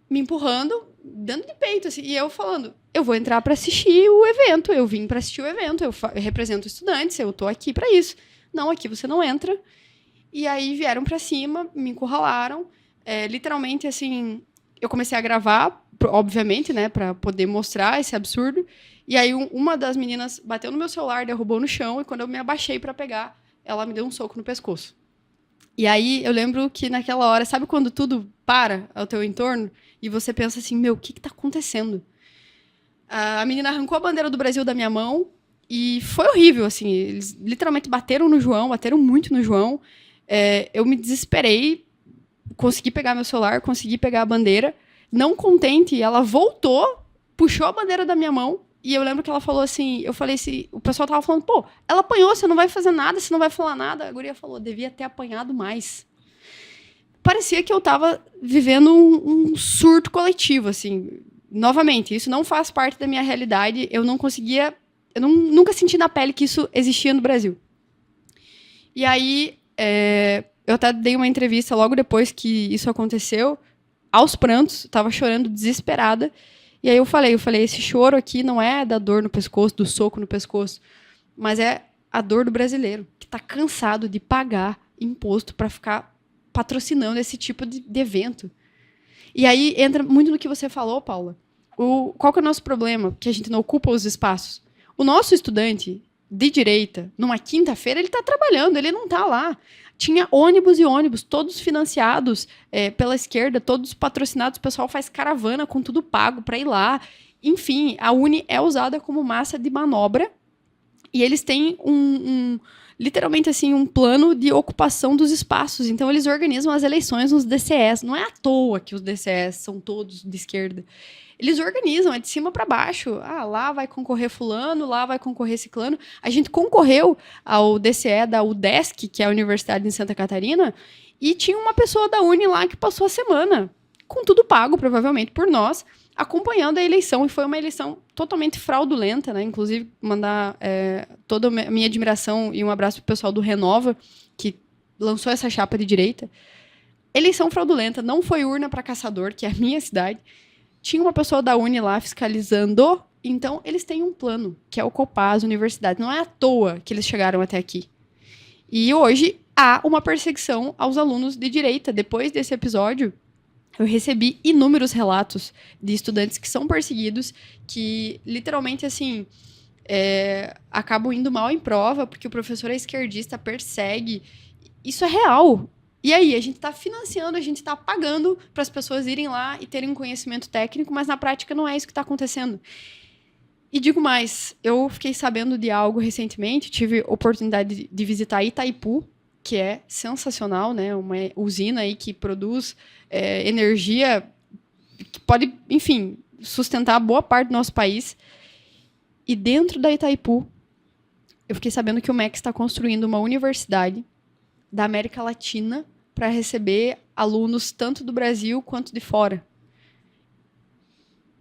me empurrando, dando de peito, assim, e eu falando, eu vou entrar para assistir o evento, eu vim para assistir o evento, eu represento estudantes, eu estou aqui para isso. Não, aqui você não entra. E aí vieram para cima, me encurralaram. Literalmente, assim, eu comecei a gravar, obviamente, né, para poder mostrar esse absurdo. E aí uma das meninas bateu no meu celular, derrubou no chão, e quando eu me abaixei para pegar, ela me deu um soco no pescoço. E aí eu lembro que naquela hora, sabe quando tudo para ao teu entorno e você pensa assim, meu, o que está acontecendo? A menina arrancou a bandeira do Brasil da minha mão e foi horrível, assim, eles literalmente bateram no João, bateram muito no João. Eu me desesperei, consegui pegar meu celular, consegui pegar a bandeira. Não contente, ela voltou, puxou a bandeira da minha mão. E eu lembro que ela falou assim, eu falei assim, o pessoal tava falando, pô, ela apanhou, você não vai fazer nada, você não vai falar nada. A guria falou, devia ter apanhado mais. Parecia que eu tava vivendo um surto coletivo, assim. Novamente, isso não faz parte da minha realidade, eu nunca senti na pele que isso existia no Brasil. E aí, eu até dei uma entrevista logo depois que isso aconteceu, aos prantos, tava chorando desesperada. E aí eu falei, esse choro aqui não é da dor no pescoço, do soco no pescoço, mas é a dor do brasileiro, que está cansado de pagar imposto para ficar patrocinando esse tipo de evento. E aí entra muito no que você falou, Paula. Qual que é o nosso problema? Que a gente não ocupa os espaços. O nosso estudante de direita, numa quinta-feira, ele está trabalhando, ele não está lá. Tinha ônibus e ônibus, todos financiados pela esquerda, todos patrocinados. O pessoal faz caravana com tudo pago para ir lá. Enfim, a Uni é usada como massa de manobra e eles têm literalmente assim, um plano de ocupação dos espaços. Então, eles organizam as eleições nos DCEs. Não é à toa que os DCEs são todos de esquerda. Eles organizam, é de cima para baixo. Ah, lá vai concorrer fulano, lá vai concorrer ciclano. A gente concorreu ao DCE da UDESC, que é a Universidade de Santa Catarina, e tinha uma pessoa da Uni lá que passou a semana, com tudo pago, provavelmente, por nós, acompanhando a eleição. E foi uma eleição totalmente fraudulenta, né? Inclusive, mandar toda a minha admiração e um abraço pro pessoal do Renova, que lançou essa chapa de direita. Eleição fraudulenta, não foi urna para Caçador, que é a minha cidade. Tinha uma pessoa da Uni lá fiscalizando, então eles têm um plano, que é ocupar as universidades. Não é à toa que eles chegaram até aqui. E hoje há uma perseguição aos alunos de direita. Depois desse episódio, eu recebi inúmeros relatos de estudantes que são perseguidos, que literalmente, assim, acabam indo mal em prova, porque o professor é esquerdista, persegue. Isso é real. E aí, a gente está financiando, a gente está pagando para as pessoas irem lá e terem um conhecimento técnico, mas na prática não é isso que está acontecendo. E digo mais, eu fiquei sabendo de algo recentemente, tive oportunidade de visitar Itaipu, que é sensacional, né? Uma usina aí que produz energia que pode, enfim, sustentar boa parte do nosso país. E dentro da Itaipu, eu fiquei sabendo que o MEC está construindo uma universidade da América Latina para receber alunos tanto do Brasil quanto de fora.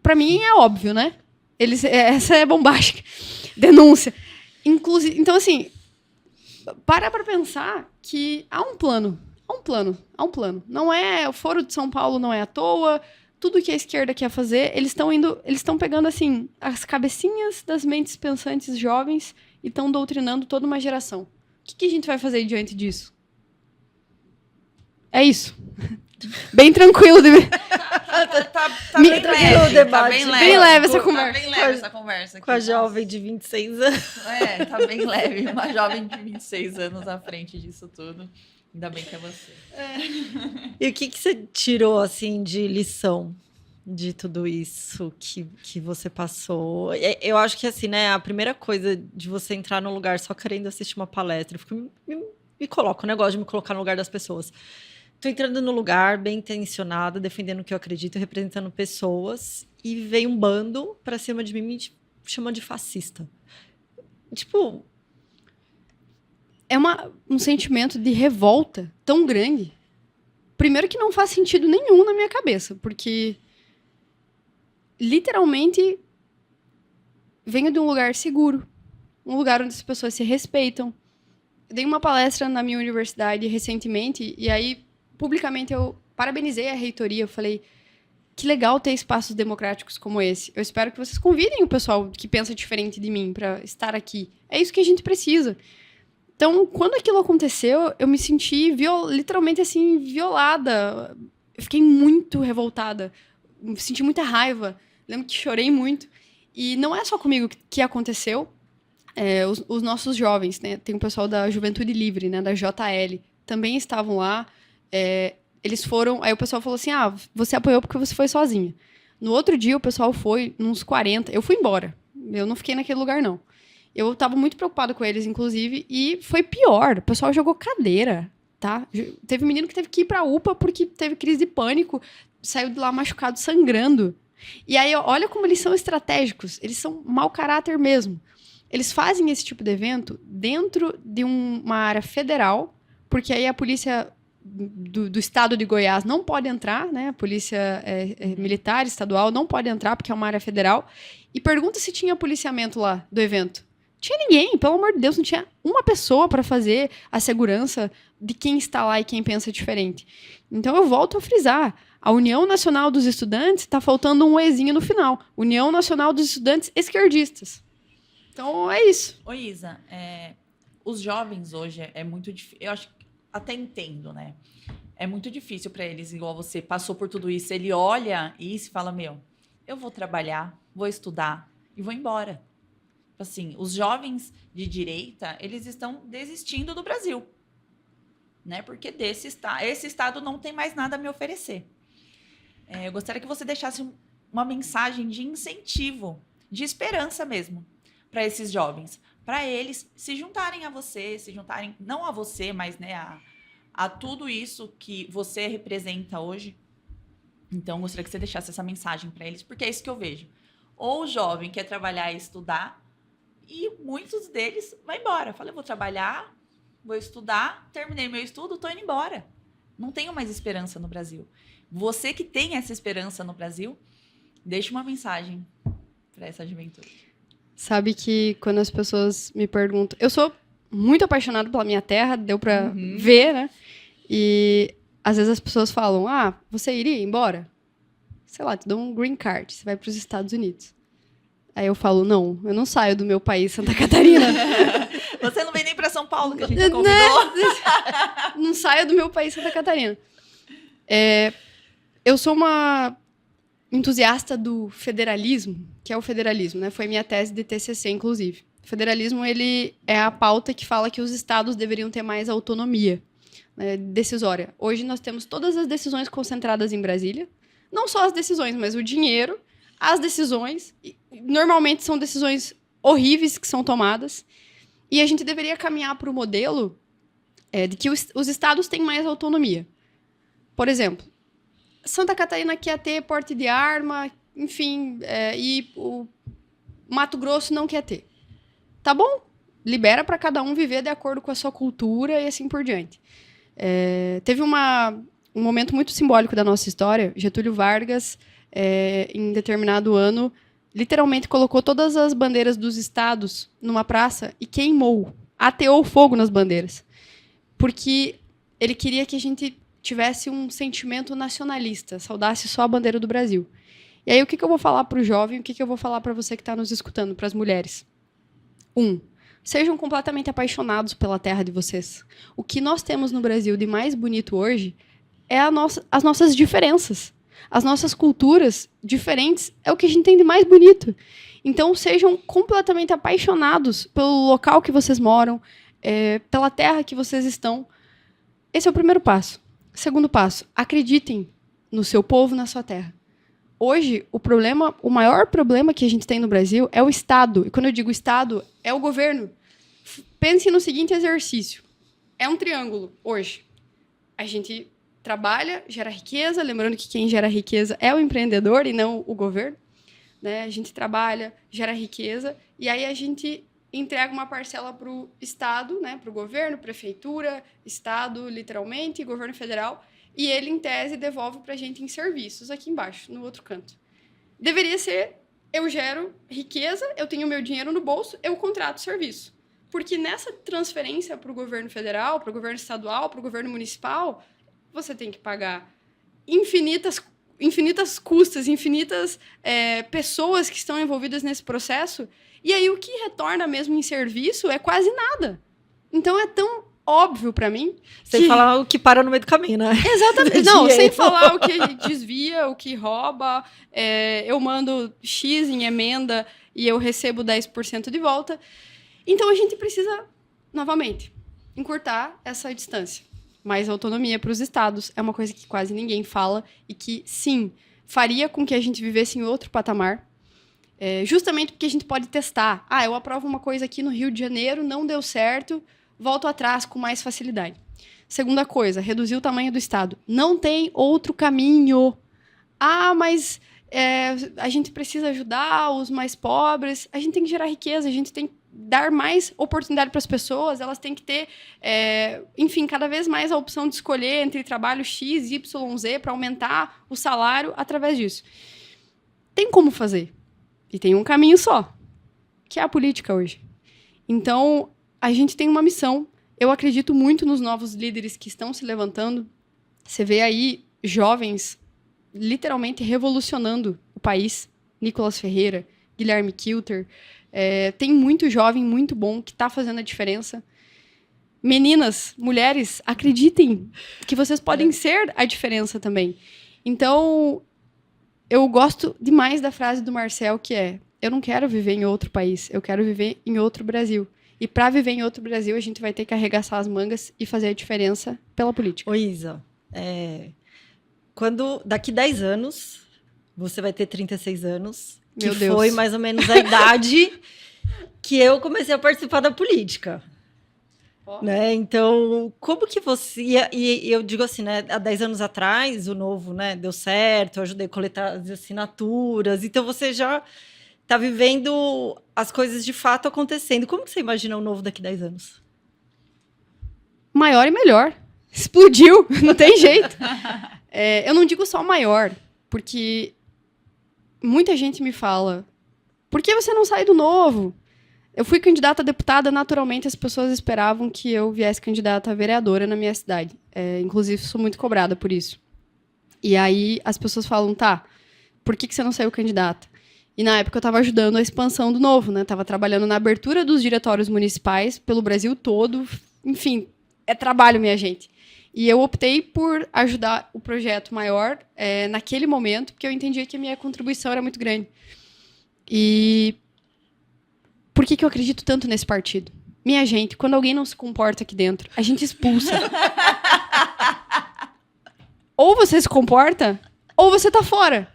Para mim é óbvio, né? Essa é bombástica. Denúncia. Inclusive, então, assim, para pensar que há um plano. Não é, o Foro de São Paulo não é à toa, tudo que a esquerda quer fazer, eles estão pegando, assim, as cabecinhas das mentes pensantes jovens e estão doutrinando toda uma geração. O que a gente vai fazer diante disso? É isso. Bem tranquilo. Tá bem leve o debate. Bem leve essa conversa. Tá bem leve essa conversa aqui. Com a jovem de 26 anos. Tá bem leve. Uma jovem de 26 anos à frente disso tudo. Ainda bem que é você. E o que você tirou, assim, de lição de tudo isso que você passou? Eu acho que, assim, né, a primeira coisa de você entrar num lugar só querendo assistir uma palestra, eu me coloco, o negócio de me colocar no lugar das pessoas. Tô entrando no lugar bem intencionada, defendendo o que eu acredito, representando pessoas, e veio um bando pra cima de mim me chamando de fascista. Tipo, é um sentimento de revolta tão grande. Primeiro que não faz sentido nenhum na minha cabeça, porque literalmente venho de um lugar seguro, um lugar onde as pessoas se respeitam. Eu dei uma palestra na minha universidade recentemente, e aí publicamente eu parabenizei a reitoria, eu falei, que legal ter espaços democráticos como esse. Eu espero que vocês convidem o pessoal que pensa diferente de mim para estar aqui. É isso que a gente precisa. Então, quando aquilo aconteceu, eu me senti literalmente assim, violada. Eu fiquei muito revoltada. Me senti muita raiva. Lembro que chorei muito. E não é só comigo que aconteceu. Os nossos jovens, né? Tem o pessoal da Juventude Livre, né? Da JL, também estavam lá. Eles foram... Aí o pessoal falou assim, você apoiou porque você foi sozinha. No outro dia, o pessoal foi uns 40. Eu fui embora. Eu não fiquei naquele lugar, não. Eu estava muito preocupada com eles, inclusive, e foi pior. O pessoal jogou cadeira, tá? Teve um menino que teve que ir pra UPA porque teve crise de pânico, saiu de lá machucado, sangrando. E aí, olha como eles são estratégicos. Eles são mau caráter mesmo. Eles fazem esse tipo de evento dentro de uma área federal, porque aí a polícia do estado de Goiás não pode entrar, né? A polícia militar estadual não pode entrar, porque é uma área federal. E pergunta se tinha policiamento lá do evento. Tinha ninguém, pelo amor de Deus, não tinha uma pessoa para fazer a segurança de quem está lá e quem pensa diferente. Então eu volto a frisar, a União Nacional dos Estudantes está faltando um ezinho no final. União Nacional dos Estudantes Esquerdistas. Então é isso. Ô Isa, os jovens hoje é muito difícil, eu acho que até entendo, né? é muito difícil para eles, igual você passou por tudo isso. Ele olha isso e fala, meu, eu vou trabalhar, vou estudar e vou embora. Assim, os jovens de direita, eles estão desistindo do Brasil, né? Porque esse estado não tem mais nada a me oferecer. Eu gostaria que você deixasse uma mensagem de incentivo, de esperança mesmo, para esses jovens, para eles se juntarem a você, se juntarem, não a você, mas, né, a tudo isso que você representa hoje. Então, gostaria que você deixasse essa mensagem para eles, porque é isso que eu vejo. Ou o jovem quer trabalhar e estudar, e muitos deles vão embora. Fala, eu vou trabalhar, vou estudar, terminei meu estudo, estou indo embora. Não tenho mais esperança no Brasil. Você que tem essa esperança no Brasil, deixe uma mensagem para essa juventude. Sabe que quando as pessoas me perguntam... Eu sou muito apaixonada pela minha terra, deu para ver, né? E às vezes as pessoas falam, você iria embora? Sei lá, te dou um green card, você vai para os Estados Unidos. Aí eu falo, não, eu não saio do meu país, Santa Catarina. Você não vem nem para São Paulo, que a gente convidou. Não saio do meu país, Santa Catarina. Eu sou uma entusiasta do federalismo, que é o federalismo, né? Foi minha tese de TCC, inclusive. O federalismo, ele é a pauta que fala que os estados deveriam ter mais autonomia, né, decisória. Hoje nós temos todas as decisões concentradas em Brasília. Não só as decisões, mas o dinheiro, as decisões. Normalmente são decisões horríveis que são tomadas. E a gente deveria caminhar para o modelo de que os estados têm mais autonomia. Por exemplo, Santa Catarina quer ter porte de arma, enfim, e o Mato Grosso não quer ter. Tá bom, libera para cada um viver de acordo com a sua cultura e assim por diante. Teve um momento muito simbólico da nossa história. Getúlio Vargas, em determinado ano, literalmente colocou todas as bandeiras dos estados numa praça e queimou, ateou fogo nas bandeiras. Porque ele queria que a gente tivesse um sentimento nacionalista, saudasse só a bandeira do Brasil. E aí, o que eu vou falar para o jovem, o que eu vou falar para você que está nos escutando, para as mulheres? Sejam completamente apaixonados pela terra de vocês. O que nós temos no Brasil de mais bonito hoje é as nossas diferenças. As nossas culturas diferentes é o que a gente tem de mais bonito. Então, sejam completamente apaixonados pelo local que vocês moram, pela terra que vocês estão. Esse é o primeiro passo. Segundo passo, acreditem no seu povo, na sua terra. Hoje, o maior problema que a gente tem no Brasil é o Estado. E quando eu digo Estado, é o governo. Pense no seguinte exercício. É um triângulo, hoje. A gente trabalha, gera riqueza, lembrando que quem gera riqueza é o empreendedor e não o governo. Né? A gente trabalha, gera riqueza, e aí a gente entrega uma parcela para o Estado, né? Para o governo, prefeitura, Estado, literalmente, e governo federal. E ele, em tese, devolve para a gente em serviços, aqui embaixo, no outro canto. Deveria ser, eu gero riqueza, eu tenho meu dinheiro no bolso, eu contrato serviço. Porque nessa transferência para o governo federal, para o governo estadual, para o governo municipal, você tem que pagar infinitas custas, infinitas pessoas que estão envolvidas nesse processo. E aí o que retorna mesmo em serviço é quase nada. Então é tão óbvio para mim. Sem falar o que para no meio do caminho, né? Exatamente. Não, sem falar o que desvia, o que rouba. Eu mando X em emenda e eu recebo 10% de volta. Então a gente precisa, novamente, encurtar essa distância. Mais autonomia para os estados é uma coisa que quase ninguém fala e que, sim, faria com que a gente vivesse em outro patamar. Justamente porque a gente pode testar. Eu aprovo uma coisa aqui no Rio de Janeiro, não deu certo, volto atrás com mais facilidade. Segunda coisa, reduzir o tamanho do Estado. Não tem outro caminho. Mas a gente precisa ajudar os mais pobres, a gente tem que gerar riqueza, a gente tem que dar mais oportunidade para as pessoas, elas têm que ter, enfim, cada vez mais a opção de escolher entre trabalho X, Y, Z para aumentar o salário através disso. Tem como fazer. E tem um caminho só, que é a política hoje. Então, a gente tem uma missão. Eu acredito muito nos novos líderes que estão se levantando. Você vê aí jovens literalmente revolucionando o país. Nicolas Ferreira, Guilherme Kilter. Tem muito jovem, muito bom, que está fazendo a diferença. Meninas, mulheres, acreditem que vocês podem ser a diferença também. Então, eu gosto demais da frase do Marcel, que é: eu não quero viver em outro país, eu quero viver em outro Brasil. E para viver em outro Brasil, a gente vai ter que arregaçar as mangas e fazer a diferença pela política. Ô, Isa, quando daqui 10 anos, você vai ter 36 anos, que Meu Deus. foi mais ou menos a idade que eu comecei a participar da política. Né? Então, como que você... E eu digo assim, né? Há 10 anos atrás, o Novo, né, deu certo, eu ajudei a coletar as assinaturas. Então, você já está vivendo as coisas de fato acontecendo. Como que você imagina o Novo daqui 10 anos? Maior e melhor. Explodiu, não tem jeito. Eu não digo só maior, porque muita gente me fala: por que você não sai do Novo? Eu fui candidata a deputada, naturalmente as pessoas esperavam que eu viesse candidata a vereadora na minha cidade. Inclusive, sou muito cobrada por isso. E aí as pessoas falam: tá, por que você não saiu candidata? E na época eu estava ajudando a expansão do Novo, né? Estava trabalhando na abertura dos diretórios municipais pelo Brasil todo. Enfim, é trabalho, minha gente. E eu optei por ajudar o projeto maior naquele momento, porque eu entendia que a minha contribuição era muito grande. E por que eu acredito tanto nesse partido? Minha gente, quando alguém não se comporta aqui dentro, a gente expulsa. Ou você se comporta, ou você tá fora.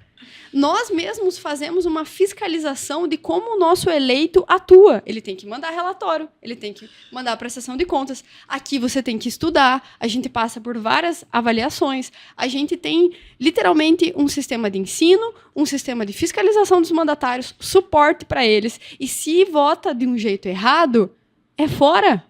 Nós mesmos fazemos uma fiscalização de como o nosso eleito atua. Ele tem que mandar relatório, ele tem que mandar prestação de contas. Aqui você tem que estudar, a gente passa por várias avaliações. A gente tem, literalmente, um sistema de ensino, um sistema de fiscalização dos mandatários, suporte para eles. E se vota de um jeito errado, é fora.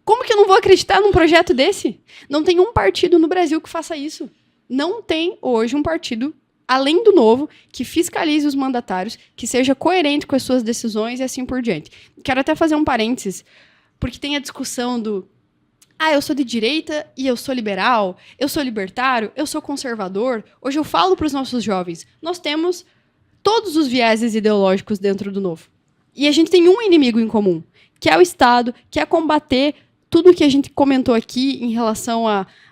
Como que eu não vou acreditar num projeto desse? Não tem um partido no Brasil que faça isso. Não tem hoje um partido, além do Novo, que fiscalize os mandatários, que seja coerente com as suas decisões e assim por diante. Quero até fazer um parênteses, porque tem a discussão do: eu sou de direita e eu sou liberal, eu sou libertário, eu sou conservador. Hoje eu falo para os nossos jovens: nós temos todos os vieses ideológicos dentro do Novo. E a gente tem um inimigo em comum, que é o Estado, que é combater tudo que a gente comentou aqui em relação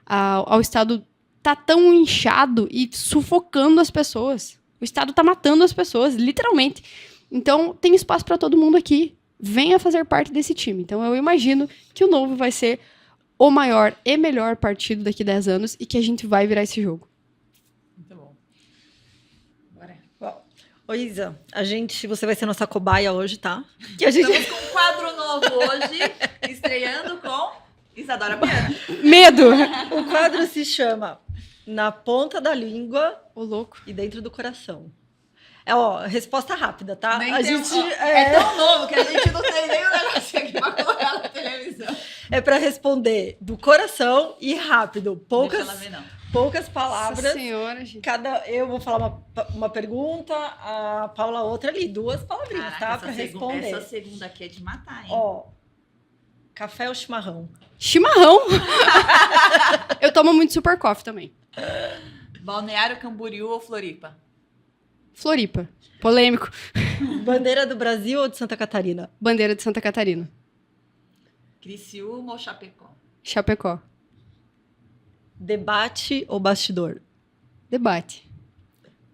ao Estado tá tão inchado e sufocando as pessoas. O Estado tá matando as pessoas, literalmente. Então, tem espaço para todo mundo aqui. Venha fazer parte desse time. Então, eu imagino que o Novo vai ser o maior e melhor partido daqui a 10 anos e que a gente vai virar esse jogo. Muito bom. Bora. Ô, Isa, você vai ser nossa cobaia hoje, tá? Que a gente... Estamos com um quadro novo hoje, estreando com Isadora Piano. Medo! O quadro se chama Na Ponta da Língua Ô, louco. e Dentro do Coração. Resposta rápida, tá? Nem A tem gente é tão novo que a gente não tem nem o negócio aqui pra colocar na televisão. é para responder do coração e rápido. Deixa ela ver, não. Poucas Nossa palavras. senhora, gente. Eu vou falar uma pergunta, a Paula outra ali. 2 palavrinhas, tá? Para responder. Essa segunda aqui é de matar, hein? Café ou chimarrão? Chimarrão! Eu tomo muito super coffee também. Balneário Camboriú ou Floripa? Floripa. Polêmico. Bandeira do Brasil ou de Santa Catarina? Bandeira de Santa Catarina. Criciúma ou Chapecó? Chapecó. Debate ou bastidor? Debate.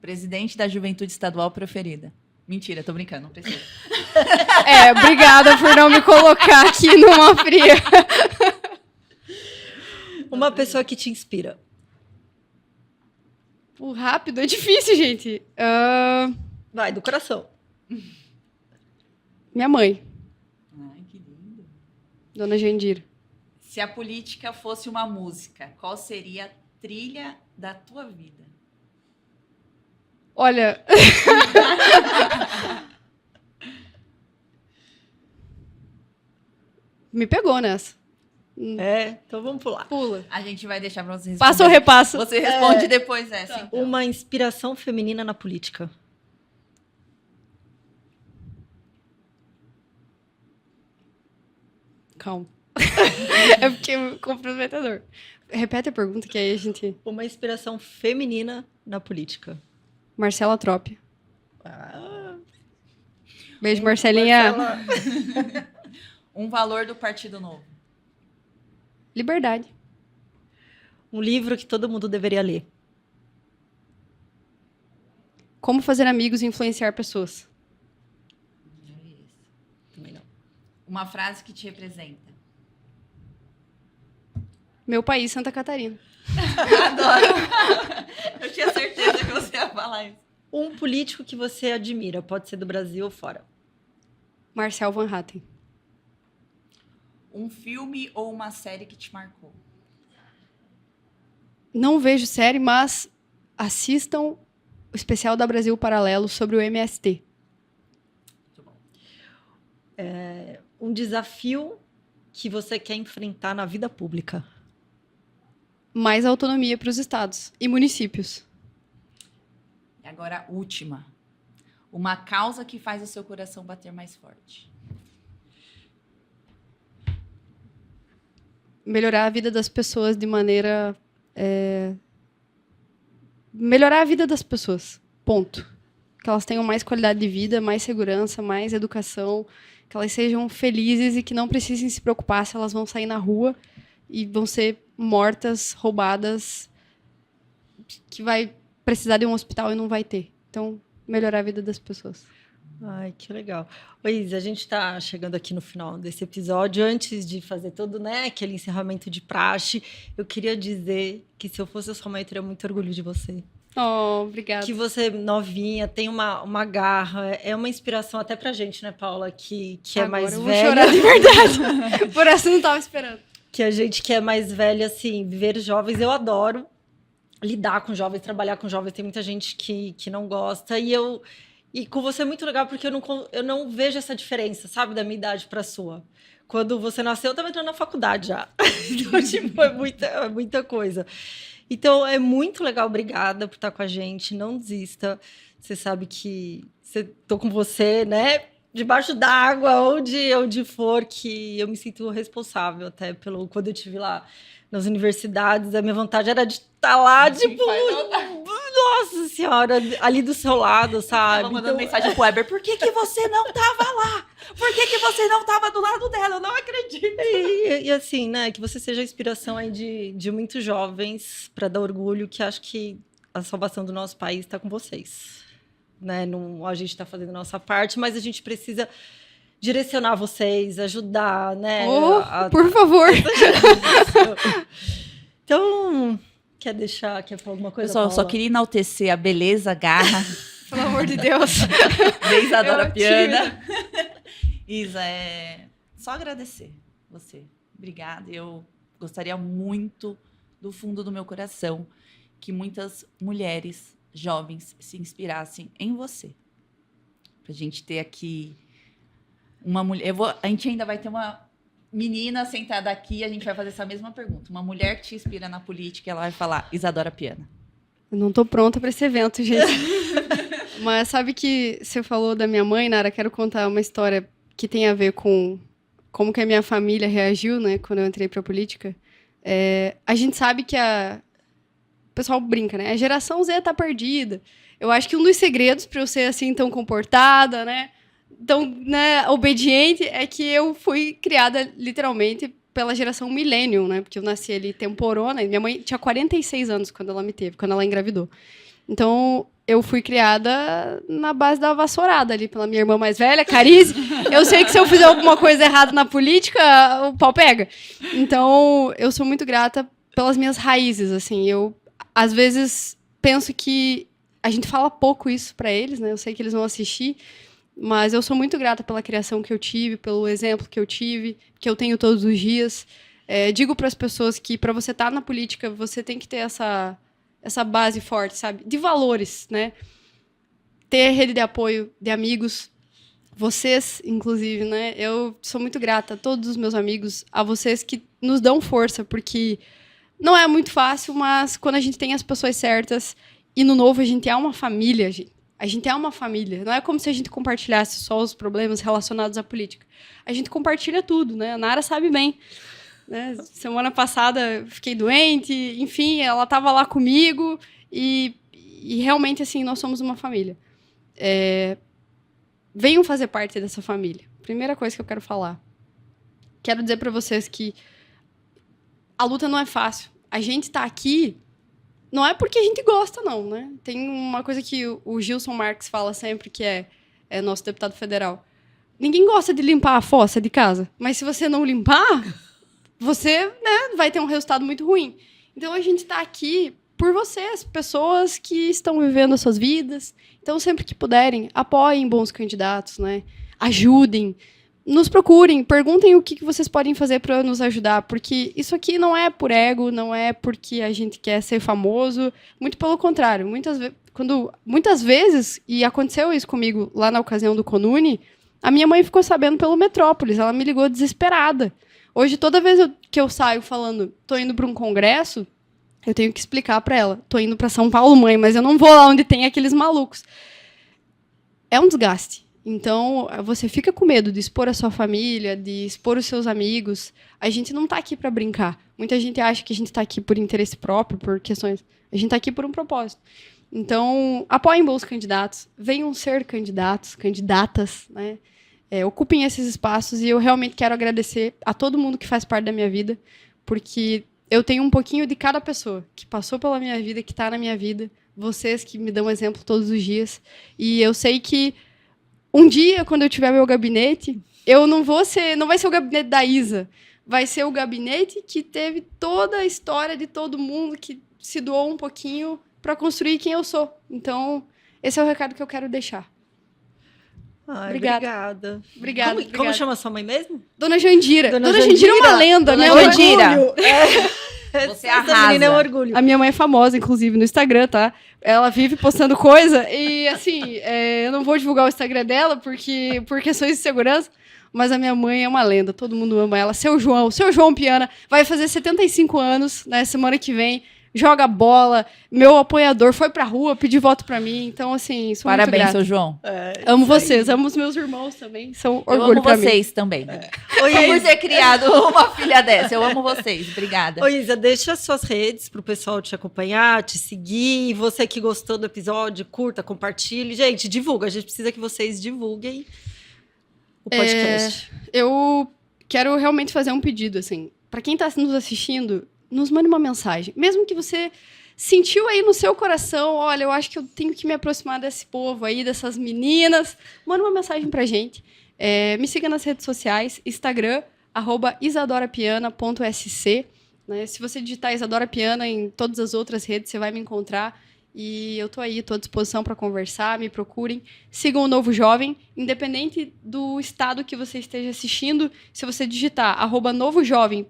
Presidente da Juventude Estadual preferida? Mentira, tô brincando, não precisa. Obrigada por não me colocar aqui numa fria. Uma pessoa que te inspira? O rápido é difícil, gente. Vai, do coração. Minha mãe, Ai, que lindo. Dona Jandira. Se a política fosse uma música, qual seria a trilha da tua vida? Olha... Me pegou nessa. Então vamos pular. Pula. A gente vai deixar pra você responder. Passa ou repasso? Você responde depois essa, então. Uma inspiração feminina na política? Calma. É porque é comprometedor. Repete a pergunta que aí a gente... Uma inspiração feminina na política? Marcela Tropp. Beijo, Marcelinha. Marcela. Um valor do Partido Novo. Liberdade. Um livro que todo mundo deveria ler. Como fazer amigos e influenciar pessoas. Também não. Uma frase que te representa. Meu país, Santa Catarina. Adoro. Eu tinha certeza que você ia falar isso. Um político que você admira, pode ser do Brasil ou fora. Marcel Van Hatten. Um filme ou uma série que te marcou. Não vejo série, mas assistam o especial da Brasil Paralelo sobre o MST. Muito bom. Um desafio que você quer enfrentar na vida pública. Mais autonomia para os estados e municípios. E agora, a última. Uma causa que faz o seu coração bater mais forte. Melhorar a vida das pessoas de maneira... melhorar a vida das pessoas. Ponto. Que elas tenham mais qualidade de vida, mais segurança, mais educação, que elas sejam felizes e que não precisem se preocupar se elas vão sair na rua e vão ser mortas, roubadas, que vai precisar de um hospital e não vai ter. Então, melhorar a vida das pessoas. Ai, que legal. Oi, Isa, a gente está chegando aqui no final desse episódio. Antes de fazer todo, né, aquele encerramento de praxe, eu queria dizer que se eu fosse a sua mãe, eu teria muito orgulho de você. Oh, obrigada. Que você, novinha, tem uma garra, é uma inspiração até pra gente, né, Paula, que é Agora mais eu vou velha. chorar de verdade. Por essa eu não estava esperando. Que a gente que é mais velha, assim, ver jovens, eu adoro lidar com jovens, trabalhar com jovens, tem muita gente que não gosta, e com você é muito legal, porque eu não vejo essa diferença, sabe, da minha idade para a sua. Quando você nasceu, eu estava entrando na faculdade já. Então, tipo, é muita coisa. Então, é muito legal, obrigada por estar com a gente, não desista. Você sabe que tô com você, né, debaixo d'água, onde for, que eu me sinto responsável até quando eu estive lá nas universidades, a minha vontade era de estar lá, tipo, nossa senhora, ali do seu lado, sabe? Tava mandando mensagem pro Weber, por que você não tava lá? Por que você não tava do lado dela? Eu não acredito. E assim, né, que você seja a inspiração aí de muitos jovens para dar orgulho, que acho que a salvação do nosso país está com vocês. Né? Não, a gente está fazendo a nossa parte, mas a gente precisa direcionar vocês, ajudar, né? Por favor. Então, quer falar alguma coisa? Pessoal, eu só queria enaltecer a beleza, a garra. Pelo amor de Deus. Isadora Piana. Isa, só agradecer você. Obrigada. Eu gostaria muito, do fundo do meu coração, que muitas mulheres jovens se inspirassem em você. Pra gente ter aqui uma mulher... A gente ainda vai ter uma menina sentada aqui, a gente vai fazer essa mesma pergunta. Uma mulher que te inspira na política, ela vai falar Isadora Piana. Eu não tô pronta para esse evento, gente. Mas sabe que você falou da minha mãe, Nara? Quero contar uma história que tem a ver com como que a minha família reagiu, né, quando eu entrei pra política. A gente sabe que o pessoal brinca, né? A geração Z tá perdida. Eu acho que um dos segredos para eu ser assim tão comportada, né, tão, né, obediente, é que eu fui criada literalmente pela geração millennium, né? Porque eu nasci ali temporona, e minha mãe tinha 46 anos quando ela me teve, quando ela engravidou. Então, eu fui criada na base da vassourada ali pela minha irmã mais velha, Carize. Eu sei que se eu fizer alguma coisa errada na política, o pau pega. Então, eu sou muito grata pelas minhas raízes, assim. Eu, às vezes, penso que a gente fala pouco isso para eles, né? Eu sei que eles vão assistir, mas eu sou muito grata pela criação que eu tive, pelo exemplo que eu tive, que eu tenho todos os dias. Digo para as pessoas que, para você estar na política, você tem que ter essa base forte, sabe? De valores, né? Ter rede de apoio, de amigos. Vocês, inclusive, né? Eu sou muito grata a todos os meus amigos, a vocês que nos dão força, porque não é muito fácil, mas quando a gente tem as pessoas certas e no Novo a gente é uma família, gente. A gente é uma família. Não é como se a gente compartilhasse só os problemas relacionados à política. A gente compartilha tudo, né? A Nara sabe bem. Né? Semana passada fiquei doente, enfim, ela estava lá comigo e realmente, assim, nós somos uma família. Venham fazer parte dessa família. Primeira coisa que eu quero falar. Quero dizer para vocês que a luta não é fácil. A gente tá aqui não é porque a gente gosta, não, né? Tem uma coisa que o Gilson Marques fala sempre, que é nosso deputado federal. Ninguém gosta de limpar a fossa de casa, mas se você não limpar, você, né, vai ter um resultado muito ruim. Então, a gente tá aqui por vocês, pessoas que estão vivendo as suas vidas. Então, sempre que puderem, apoiem bons candidatos, né? Ajudem, nos procurem, perguntem o que vocês podem fazer para nos ajudar, porque isso aqui não é por ego, não é porque a gente quer ser famoso, muito pelo contrário. Muitas vezes, e aconteceu isso comigo lá na ocasião do Conune, a minha mãe ficou sabendo pelo Metrópolis, ela me ligou desesperada. Hoje, toda vez que eu saio falando, tô indo para um congresso, eu tenho que explicar para ela, tô indo para São Paulo, mãe, mas eu não vou lá onde tem aqueles malucos. É um desgaste. Então, você fica com medo de expor a sua família, de expor os seus amigos. A gente não está aqui para brincar. Muita gente acha que a gente está aqui por interesse próprio, por questões... A gente está aqui por um propósito. Então, apoiem bons candidatos, venham ser candidatos, candidatas, né? Ocupem esses espaços, e eu realmente quero agradecer a todo mundo que faz parte da minha vida, porque eu tenho um pouquinho de cada pessoa que passou pela minha vida, que está na minha vida, vocês que me dão exemplo todos os dias, e eu sei que um dia, quando eu tiver meu gabinete, não vai ser o gabinete da Isa, vai ser o gabinete que teve toda a história de todo mundo, que se doou um pouquinho para construir quem eu sou. Então, esse é o recado que eu quero deixar. Ai, obrigada. Obrigada. Como chama sua mãe mesmo? Dona Jandira. Dona Jandira é uma lenda. Dona minha Jandira. Você arrasa. menina é um orgulho. A minha mãe é famosa, inclusive, no Instagram, tá? Ela vive postando coisa e, assim, eu não vou divulgar o Instagram dela por questões de segurança, mas a minha mãe é uma lenda. Todo mundo ama ela. Seu João Piana vai fazer 75 anos, né, semana que vem. Joga bola, meu apoiador foi pra rua pedir voto pra mim, então assim, sou Parabéns, muito grata. seu João. Amo vocês, amo os meus irmãos também, são orgulho pra mim. Eu amo vocês também. Oi, Só por Isa. ter criado uma filha dessa, eu amo vocês, obrigada. Ô, Isa, deixa as suas redes pro pessoal te acompanhar, te seguir. Você que gostou do episódio, curta, compartilhe. Gente, divulga, a gente precisa que vocês divulguem o podcast. Eu quero realmente fazer um pedido, assim, pra quem tá nos assistindo, nos mande uma mensagem. Mesmo que você sentiu aí no seu coração, olha, eu acho que eu tenho que me aproximar desse povo aí, dessas meninas, manda uma mensagem pra gente. Me siga nas redes sociais, Instagram, @isadorapiana.sc. Né? Se você digitar Isadora Piana em todas as outras redes, você vai me encontrar. E eu tô aí, tô à disposição para conversar, me procurem. Sigam o Novo Jovem, independente do estado que você esteja assistindo. Se você digitar @novojovem,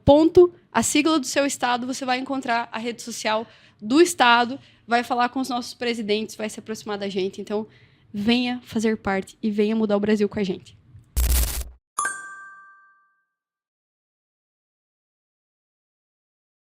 a sigla do seu estado, você vai encontrar a rede social do estado, vai falar com os nossos presidentes, vai se aproximar da gente. Então, venha fazer parte e venha mudar o Brasil com a gente.